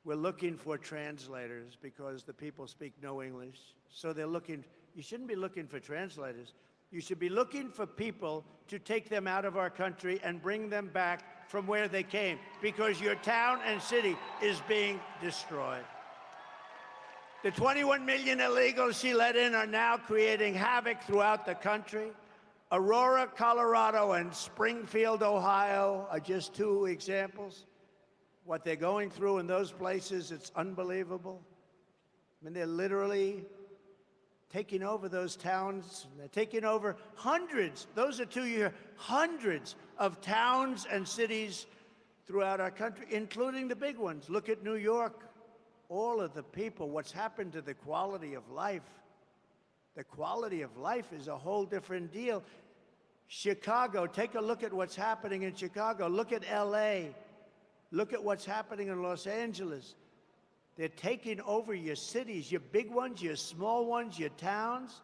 we're looking for translators because the people speak no English. So they're looking, you shouldn't be looking for translators. You should be looking for people to take them out of our country and bring them back from where they came, because your town and city is being destroyed. The 21 million illegals she let in are now creating havoc throughout the country. Aurora, Colorado, and Springfield, Ohio are just two examples. What they're going through in those places, it's unbelievable. I mean, they're literally taking over those towns. They're taking over hundreds, those are 2 years, hundreds of towns and cities throughout our country, including the big ones. Look at New York. All of the people, what's happened to the quality of life. The quality of life is a whole different deal. Chicago, take a look at what's happening in Chicago. Look at LA. Look at what's happening in Los Angeles. They're taking over your cities, your big ones, your small ones, your towns.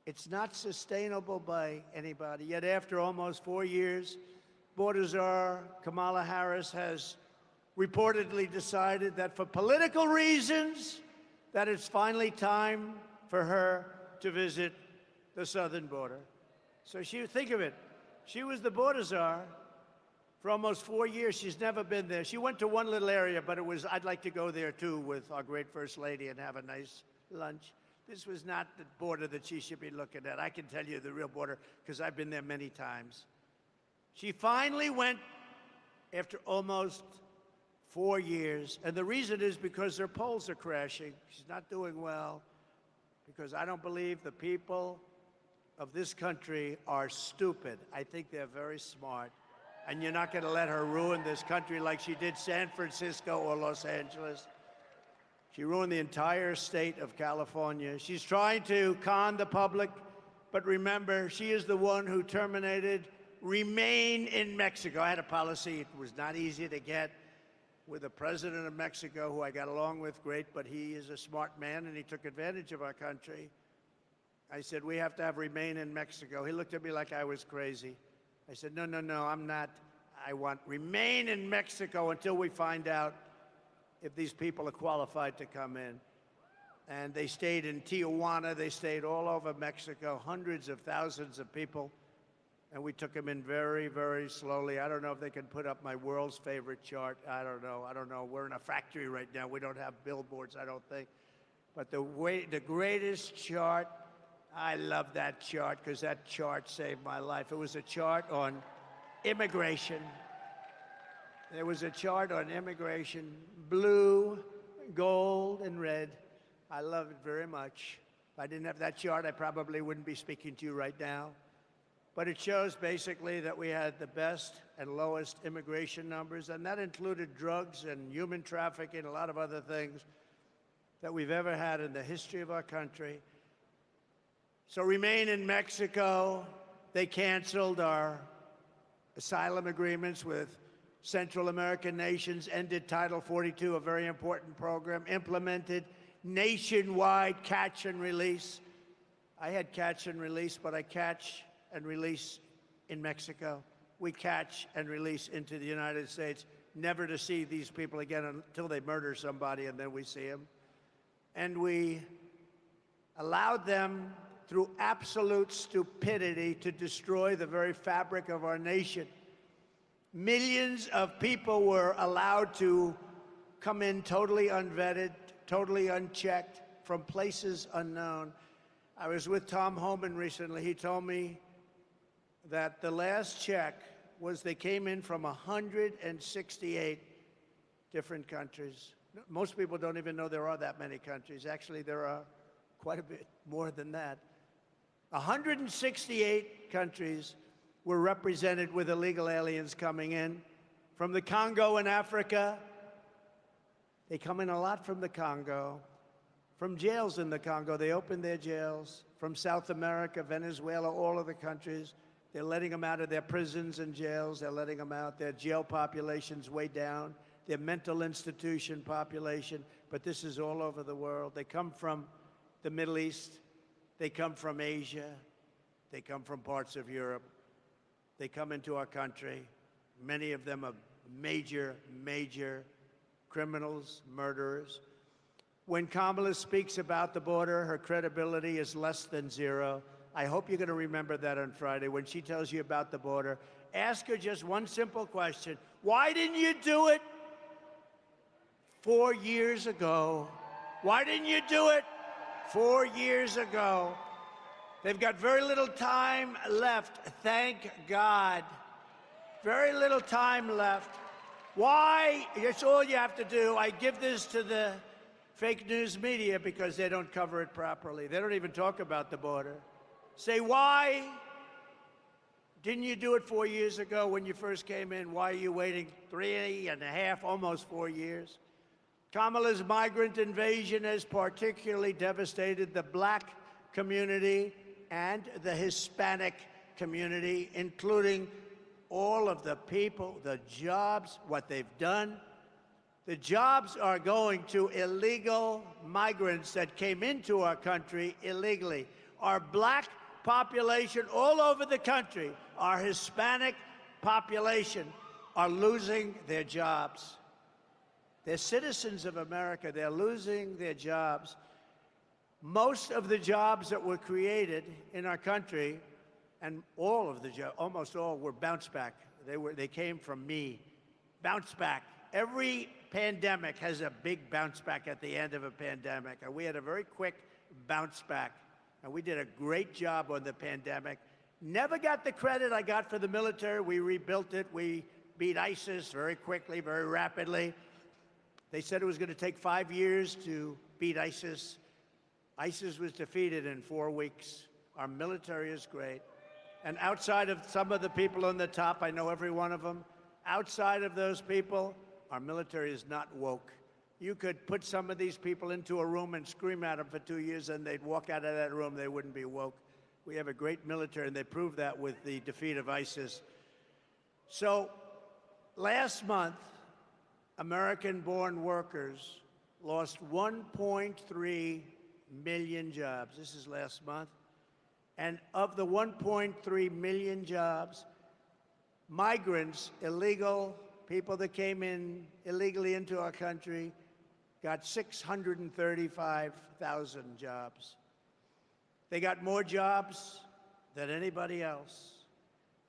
It's not sustainable by anybody. Yet after almost 4 years, Border Czar Kamala Harris has reportedly decided that for political reasons, that it's finally time for her to visit the southern border. So think of it. She was the border czar for almost 4 years. She's never been there. She went to one little area, but I'd like to go there too with our great First Lady and have a nice lunch. This was not the border that she should be looking at. I can tell you the real border because I've been there many times. She finally went after almost 4 years. And the reason is because her polls are crashing. She's not doing well because I don't believe the people of this country are stupid. I think they're very smart. And you're not going to let her ruin this country like she did San Francisco or Los Angeles. She ruined the entire state of California. She's trying to con the public, but remember, she is the one who terminated Remain in Mexico. I had a policy. It was not easy to get with the president of Mexico, who I got along with great, but he is a smart man, and he took advantage of our country. I said, we have to have Remain in Mexico. He looked at me like I was crazy. I said, no, I'm not. I want Remain in Mexico until we find out if these people are qualified to come in. And they stayed in Tijuana. They stayed all over Mexico, hundreds of thousands of people. And we took them in very, very slowly. I don't know if they can put up my world's favorite chart. I don't know. We're in a factory right now. We don't have billboards, I don't think. But the greatest chart, I love that chart because that chart saved my life. It was a chart on immigration. There was a chart on immigration, blue, gold, and red. I love it very much. If I didn't have that chart, I probably wouldn't be speaking to you right now. But it shows basically that we had the best and lowest immigration numbers, and that included drugs and human trafficking, a lot of other things that we've ever had in the history of our country. So Remain in Mexico. They canceled our asylum agreements with Central American nations, ended Title 42, a very important program, implemented nationwide catch and release. I had catch and release, but I catch and release in Mexico. We catch and release into the United States, never to see these people again until they murder somebody, and then we see them. And we allowed them, through absolute stupidity, to destroy the very fabric of our nation. Millions of people were allowed to come in totally unvetted, totally unchecked, from places unknown. I was with Tom Homan recently. He told me that the last check was they came in from 168 different countries. Most people don't even know there are that many countries. Actually, there are quite a bit more than that. 168 countries were represented with illegal aliens coming in. From the Congo in Africa, they come in a lot from the Congo. From jails in the Congo, they opened their jails. From South America, Venezuela, all of the countries. They're letting them out of their prisons and jails. They're letting them out. Their jail population's way down. Their mental institution population. But this is all over the world. They come from the Middle East. They come from Asia. They come from parts of Europe. They come into our country. Many of them are major, major criminals, murderers. When Kamala speaks about the border, her credibility is less than zero. I hope you're going to remember that on Friday when she tells you about the border. Ask her just one simple question. Why didn't you do it 4 years ago? Why didn't you do it 4 years ago? They've got very little time left, thank God. Very little time left. Why? That's all you have to do. I give this to the fake news media because they don't cover it properly. They don't even talk about the border. Say, why didn't you do it 4 years ago when you first came in? Why are you waiting 3.5, almost 4 years? Kamala's migrant invasion has particularly devastated the black community and the Hispanic community, including all of the people, the jobs, what they've done. The jobs are going to illegal migrants that came into our country illegally. Our black population all over the country, our Hispanic population are losing their jobs. They're citizens of America. They're losing their jobs. Most of the jobs that were created in our country, and all of the jobs, almost all, were bounce back. They came from me. Bounce back. Every pandemic has a big bounce back at the end of a pandemic, and we had a very quick bounce back, and we did a great job on the pandemic. Never got the credit I got for the military. We rebuilt it. We beat ISIS very quickly, very rapidly. They said it was going to take 5 years to beat ISIS. ISIS was defeated in 4 weeks. Our military is great. And outside of some of the people on the top, I know every one of them, outside of those people, our military is not woke. You could put some of these people into a room and scream at them for 2 years, and they'd walk out of that room, they wouldn't be woke. We have a great military, and they proved that with the defeat of ISIS. So last month, American-born workers lost 1.3 million jobs. This is last month. And of the 1.3 million jobs, migrants, illegal people that came in illegally into our country, got 635,000 jobs. They got more jobs than anybody else.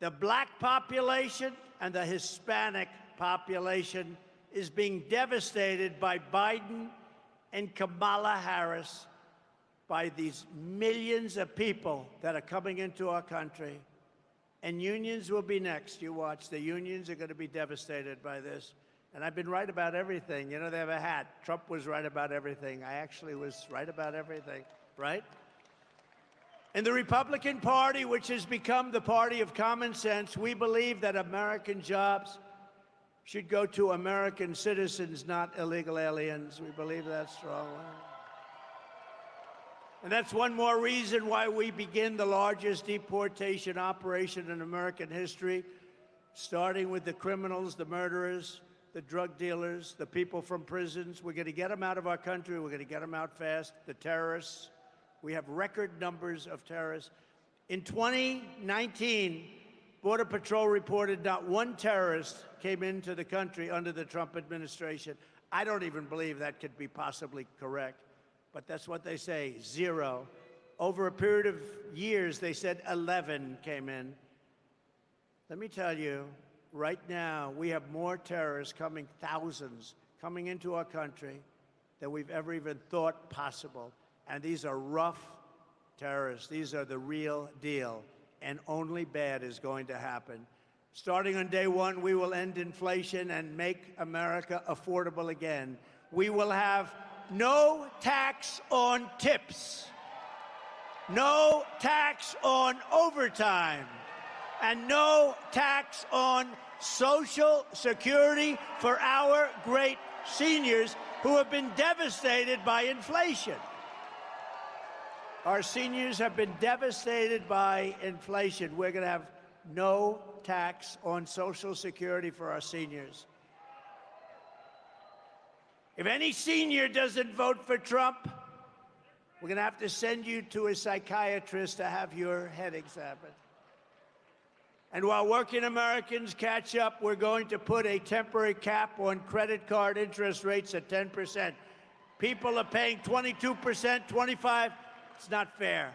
The black population and the Hispanic population is being devastated by Biden and Kamala Harris, by these millions of people that are coming into our country. And unions will be next. You watch. The unions are going to be devastated by this. And I've been right about everything. You know, they have a hat. Trump was right about everything. I actually was right about everything, right? In the Republican Party, which has become the party of common sense, we believe that American jobs should go to American citizens, not illegal aliens. We believe that strongly. And that's one more reason why we begin the largest deportation operation in American history, starting with the criminals, the murderers, the drug dealers, the people from prisons. We're going to get them out of our country. We're going to get them out fast. The terrorists. We have record numbers of terrorists. In 2019, Border Patrol reported not one terrorist came into the country under the Trump administration. I don't even believe that could be possibly correct, but that's what they say, 0. Over a period of years, they said 11 came in. Let me tell you, right now, we have more terrorists coming, thousands, coming into our country than we've ever even thought possible. And these are rough terrorists. These are the real deal. And only bad is going to happen. Starting on day one, we will end inflation and make America affordable again. We will have no tax on tips, no tax on overtime, and no tax on Social Security for our great seniors who have been devastated by inflation. Our seniors have been devastated by inflation. We're going to have no tax on Social Security for our seniors. If any senior doesn't vote for Trump, we're going to have to send you to a psychiatrist to have your head examined. And while working Americans catch up, we're going to put a temporary cap on credit card interest rates at 10%. People are paying 22%, 25%. It's not fair.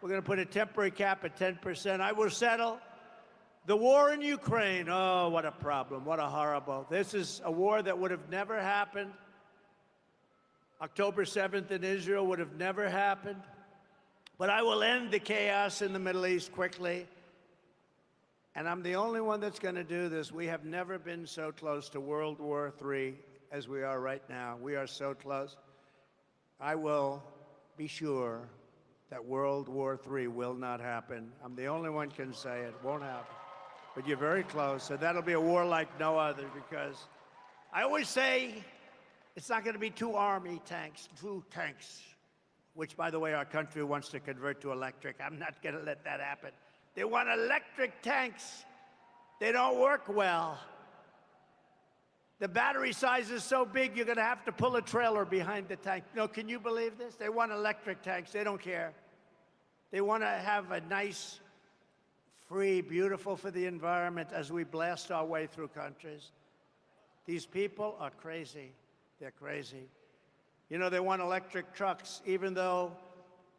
We're going to put a temporary cap at 10%. I will settle. The war in Ukraine, oh, what a problem, what a horrible. This is a war that would have never happened. October 7th in Israel would have never happened. But I will end the chaos in the Middle East quickly. And I'm the only one that's going to do this. We have never been so close to World War III as we are right now. We are so close. I will be sure that World War III will not happen. I'm the only one can say it won't happen. But you're very close, and that'll be a war like no other, because I always say it's not going to be 2 army tanks, 2 tanks, which, by the way, our country wants to convert to electric. I'm not going to let that happen. They want electric tanks. They don't work well. The battery size is so big, you're going to have to pull a trailer behind the tank. No, can you believe this? They want electric tanks. They don't care. They want to have a nice, free, beautiful for the environment as we blast our way through countries. These people are crazy. They're crazy. You know, they want electric trucks, even though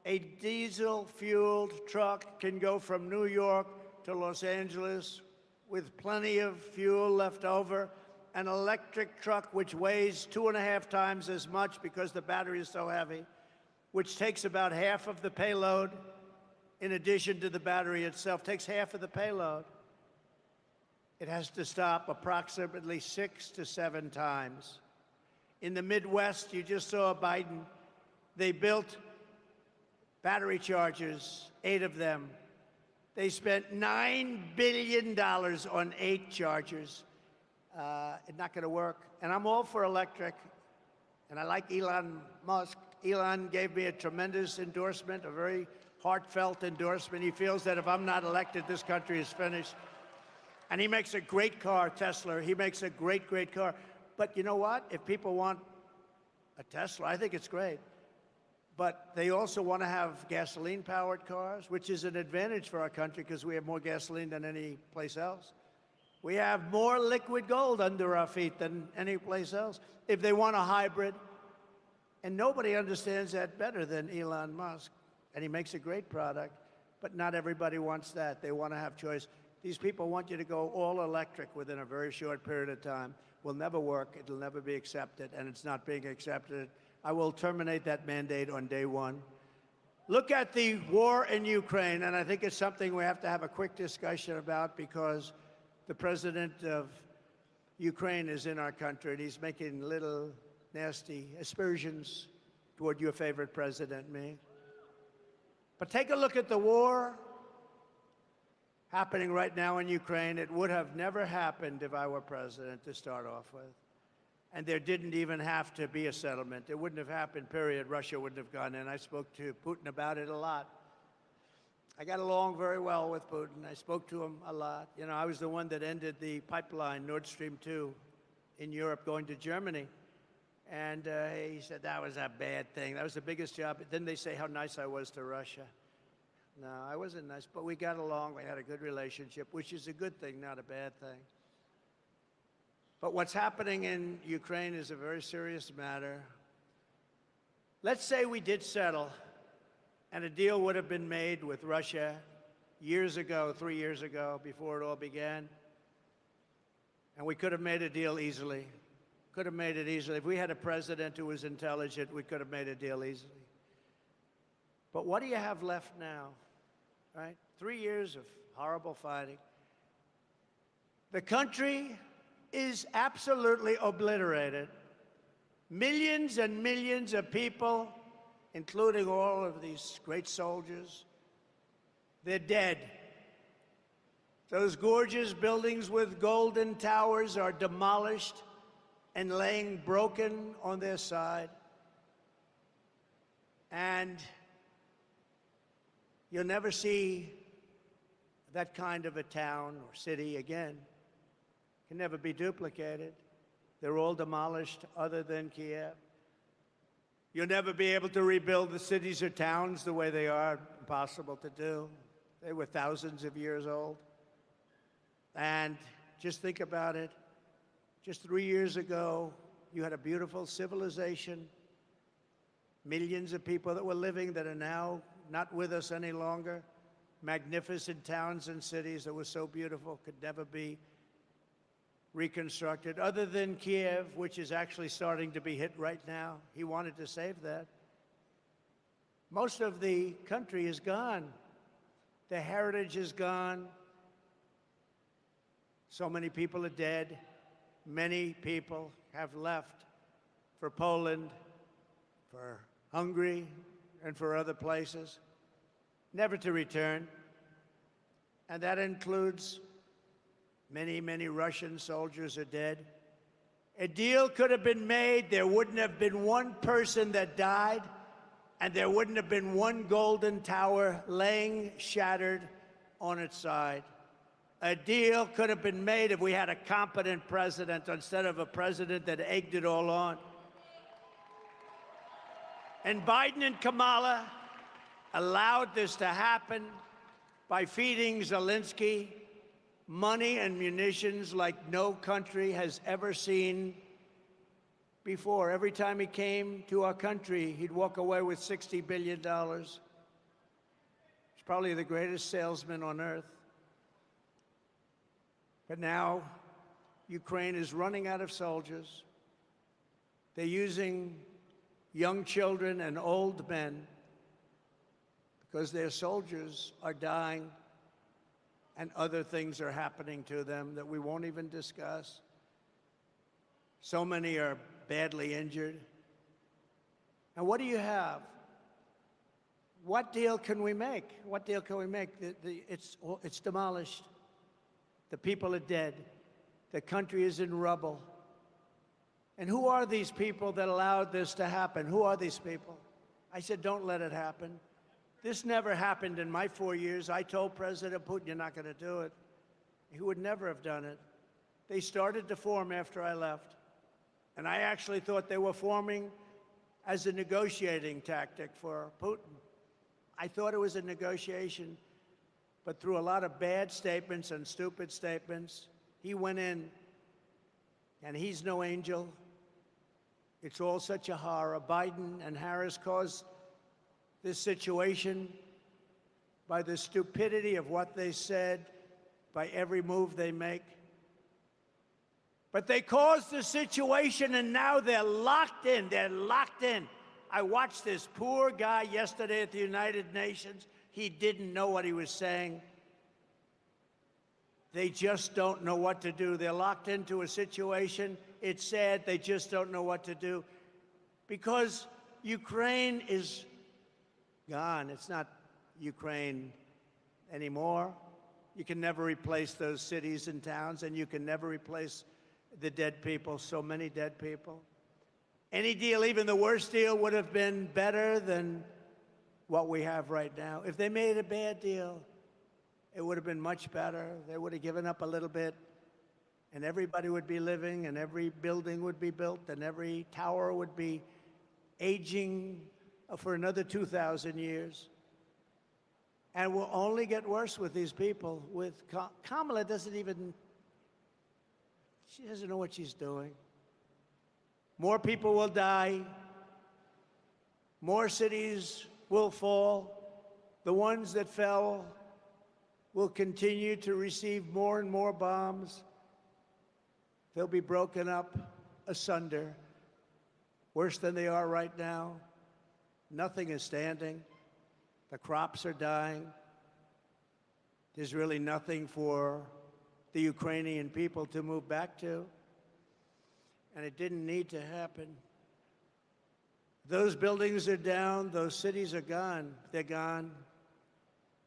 A diesel-fueled truck can go from New York to Los Angeles with plenty of fuel left over. An electric truck, which weighs 2.5 times as much because the battery is so heavy, which takes about half of the payload, in addition to the battery itself, takes half of the payload. It has to stop approximately 6 to 7 times. In the Midwest, you just saw Biden, they built battery chargers, 8 of them. They spent $9 billion on 8 chargers. It's not going to work. And I'm all for electric. And I like Elon Musk. Elon gave me a tremendous endorsement, a very heartfelt endorsement. He feels that if I'm not elected, this country is finished. And he makes a great car, Tesla. He makes a great, great car. But you know what? If people want a Tesla, I think it's great. But they also want to have gasoline-powered cars, which is an advantage for our country because we have more gasoline than any place else. We have more liquid gold under our feet than any place else. If they want a hybrid, and nobody understands that better than Elon Musk, and he makes a great product, but not everybody wants that. They want to have choice. These people want you to go all electric within a very short period of time. Will never work. It'll never be accepted, and it's not being accepted. I will terminate that mandate on day one. Look at the war in Ukraine, and I think it's something we have to have a quick discussion about because the president of Ukraine is in our country, and he's making little nasty aspersions toward your favorite president, me. But take a look at the war happening right now in Ukraine. It would have never happened if I were president to start off with. And there didn't even have to be a settlement. It wouldn't have happened, period. Russia wouldn't have gone in. I spoke to Putin about it a lot. I got along very well with Putin. I spoke to him a lot. You know, I was the one that ended the pipeline, Nord Stream 2, in Europe going to Germany. And he said that was a bad thing. That was the biggest job. Then they say how nice I was to Russia. No, I wasn't nice, but we got along. We had a good relationship, which is a good thing, not a bad thing. But what's happening in Ukraine is a very serious matter. Let's say we did settle, and a deal would have been made with Russia years ago, 3 years ago, before it all began. And we could have made a deal easily. Could have made it easily. If we had a president who was intelligent, we could have made a deal easily. But what do you have left now, right? 3 years of horrible fighting. The country is absolutely obliterated. Millions and millions of people, including all of these great soldiers, they're dead. Those gorgeous buildings with golden towers are demolished and laying broken on their side. And you'll never see that kind of a town or city again. Can never be duplicated. They're all demolished other than Kiev. You'll never be able to rebuild the cities or towns the way they are. Impossible to do. They were thousands of years old. And just think about it. Just 3 years ago, you had a beautiful civilization. Millions of people that were living that are now not with us any longer. Magnificent towns and cities that were so beautiful could never be reconstructed, other than Kiev, which is actually starting to be hit right now. He wanted to save that. Most of the country is gone. The heritage is gone. So many people are dead. Many people have left for Poland, for Hungary, and for other places, never to return. And that includes many, many Russian soldiers are dead. A deal could have been made. There wouldn't have been one person that died, and there wouldn't have been one golden tower laying shattered on its side. A deal could have been made if we had a competent president instead of a president that egged it all on. And Biden and Kamala allowed this to happen by feeding Zelensky money and munitions like no country has ever seen before. Every time he came to our country, he'd walk away with $60 billion. He's probably the greatest salesman on earth. But now, Ukraine is running out of soldiers. They're using young children and old men because their soldiers are dying and other things are happening to them that we won't even discuss. So many are badly injured. And what do you have? What deal can we make? What deal can we make? It's demolished. The people are dead. The country is in rubble. And who are these people that allowed this to happen? Who are these people? I said, don't let it happen. This never happened in my 4 years. I told President Putin, you're not going to do it. He would never have done it. They started to form after I left. And I actually thought they were forming as a negotiating tactic for Putin. I thought it was a negotiation, but through a lot of bad statements and stupid statements, he went in, and he's no angel. It's all such a horror. Biden and Harris caused this situation by the stupidity of what they said, by every move they make. But they caused the situation, and now they're locked in. They're locked in. I watched this poor guy yesterday at the United Nations. He didn't know what he was saying. They just don't know what to do. They're locked into a situation. It's sad. They just don't know what to do because Ukraine is gone. It's not Ukraine anymore. You can never replace those cities and towns, and you can never replace the dead people, so many dead people. Any deal, even the worst deal, would have been better than what we have right now. If they made a bad deal, it would have been much better. They would have given up a little bit, and everybody would be living, and every building would be built, and every tower would be aging for another 2,000 years. And will only get worse with these people. With Kamala she doesn't know what she's doing. More people will die. More cities will fall. The ones that fell will continue to receive more and more bombs. They'll be broken up asunder, worse than they are right now. Nothing is standing. The crops are dying. There's really nothing for the Ukrainian people to move back to. And it didn't need to happen. Those buildings are down. Those cities are gone. They're gone.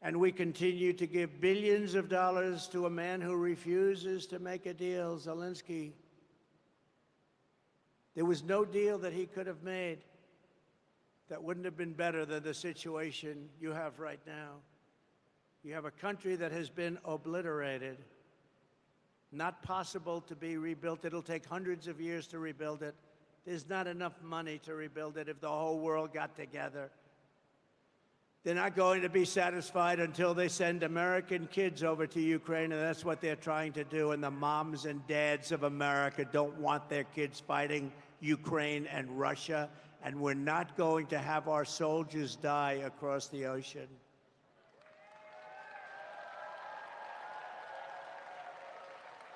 And we continue to give billions of dollars to a man who refuses to make a deal, Zelensky. There was no deal that he could have made that wouldn't have been better than the situation you have right now. You have a country that has been obliterated, not possible to be rebuilt. It'll take hundreds of years to rebuild it. There's not enough money to rebuild it if the whole world got together. They're not going to be satisfied until they send American kids over to Ukraine, and that's what they're trying to do. And the moms and dads of America don't want their kids fighting Ukraine and Russia, and we're not going to have our soldiers die across the ocean.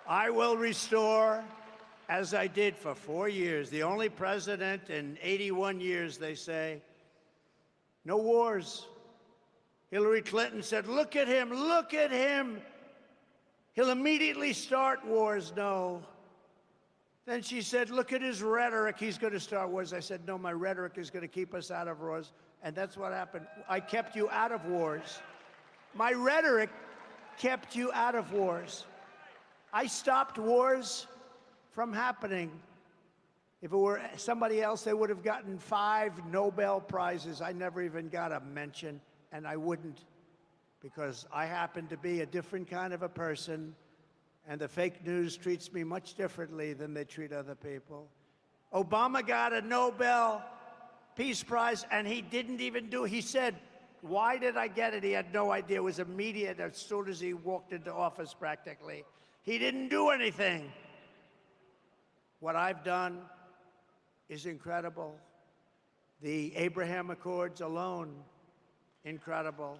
I will restore, as I did for 4 years, the only president in 81 years, they say, no wars. Hillary Clinton said, look at him, look at him. He'll immediately start wars. No. Then she said, look at his rhetoric. He's going to start wars. I said, no, my rhetoric is going to keep us out of wars. And that's what happened. I kept you out of wars. My rhetoric kept you out of wars. I stopped wars from happening. If it were somebody else, they would have gotten 5 Nobel Prizes. I never even got a mention, and I wouldn't, because I happen to be a different kind of a person, and the fake news treats me much differently than they treat other people. Obama got a Nobel Peace Prize, and he didn't even do it. He said, why did I get it? He had no idea. It was immediate as soon as he walked into office, practically. He didn't do anything. What I've done is incredible. The Abraham Accords alone, incredible.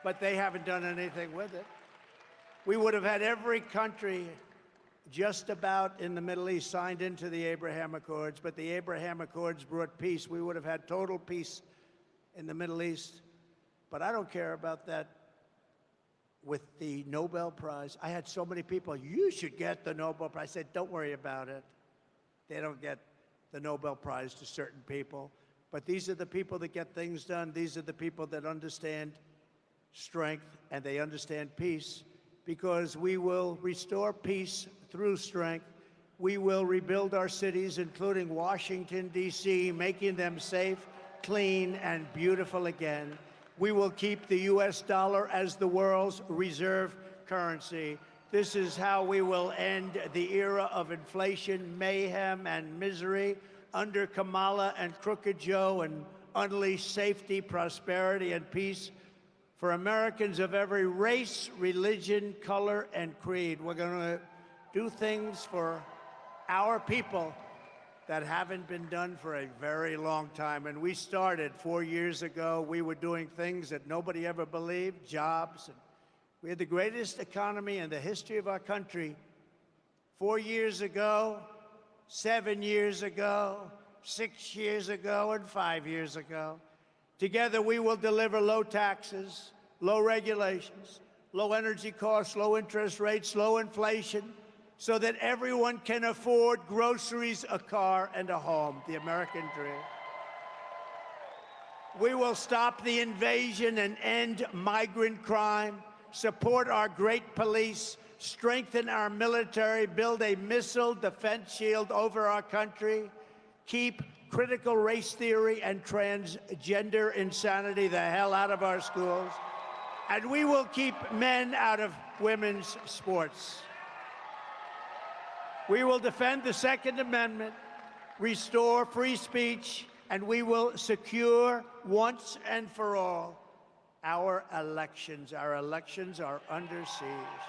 but they haven't done anything with it. We would have had every country just about in the Middle East signed into the Abraham Accords, but the Abraham Accords brought peace. We would have had total peace in the Middle East. But I don't care about that with the Nobel Prize. I had so many people, you should get the Nobel Prize. I said, don't worry about it. They don't get the Nobel Prize to certain people. But these are the people that get things done. These are the people that understand strength and they understand peace, because we will restore peace through strength. We will rebuild our cities, including Washington, D.C., making them safe, clean, and beautiful again. We will keep the U.S. dollar as the world's reserve currency. This is how we will end the era of inflation, mayhem, and misery under Kamala and Crooked Joe, and unleash safety, prosperity, and peace for Americans of every race, religion, color, and creed. We're going to do things for our people that haven't been done for a very long time. And we started 4 years ago. We were doing things that nobody ever believed, jobs. And we had the greatest economy in the history of our country 4 years ago, 7 years ago, 6 years ago, and 5 years ago. Together, we will deliver low taxes, low regulations, low energy costs, low interest rates, low inflation, so that everyone can afford groceries, a car, and a home, the American dream. We will stop the invasion and end migrant crime, support our great police, strengthen our military, build a missile defense shield over our country, keep critical race theory and transgender insanity the hell out of our schools, and we will keep men out of women's sports. We will defend the Second Amendment, restore free speech, and we will secure once and for all our elections. Our elections are under siege.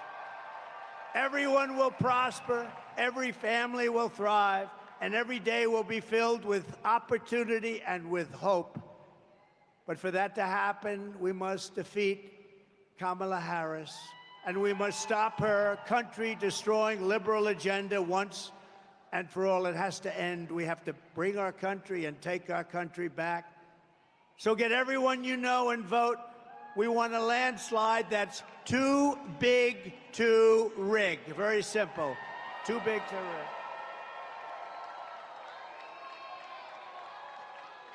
Everyone will prosper, every family will thrive, and every day will be filled with opportunity and with hope. But for that to happen, we must defeat Kamala Harris, and we must stop her country-destroying liberal agenda once and for all. It has to end. We have to bring our country and take our country back. So get everyone you know and vote. We want a landslide that's too big to rig. Very simple. Too big to rig.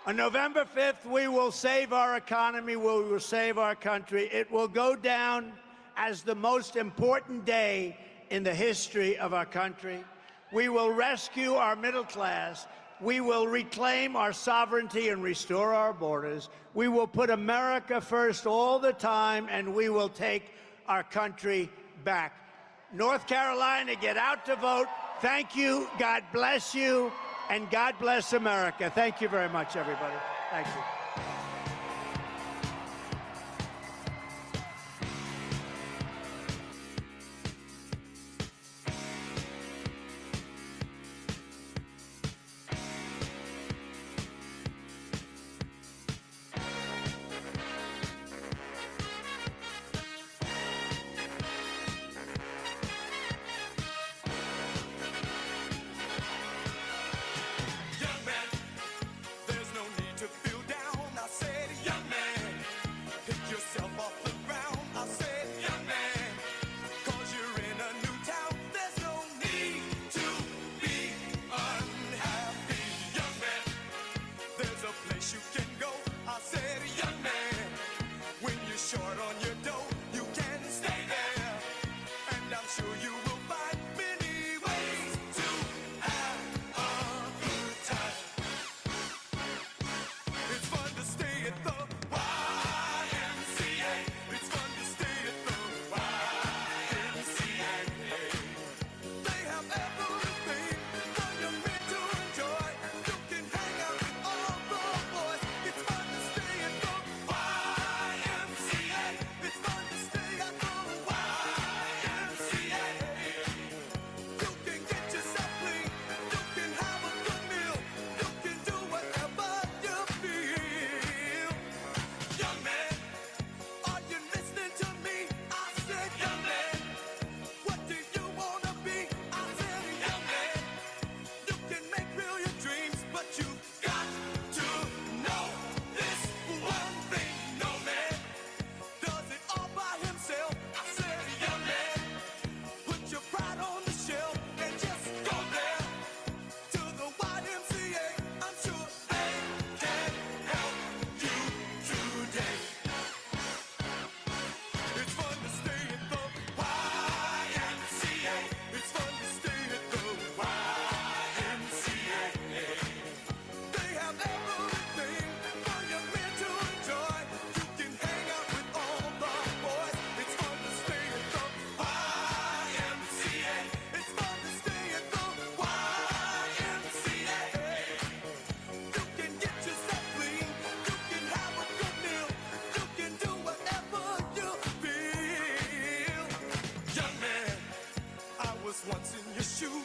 On November 5th, we will save our economy. We will save our country. It will go down as the most important day in the history of our country. We will rescue our middle class. We will reclaim our sovereignty and restore our borders. We will put America first all the time, and we will take our country back. North Carolina, get out to vote. Thank you. God bless you. And God bless America. Thank you very much, everybody. Thank you. Young man, there's no need to feel down. your shoes.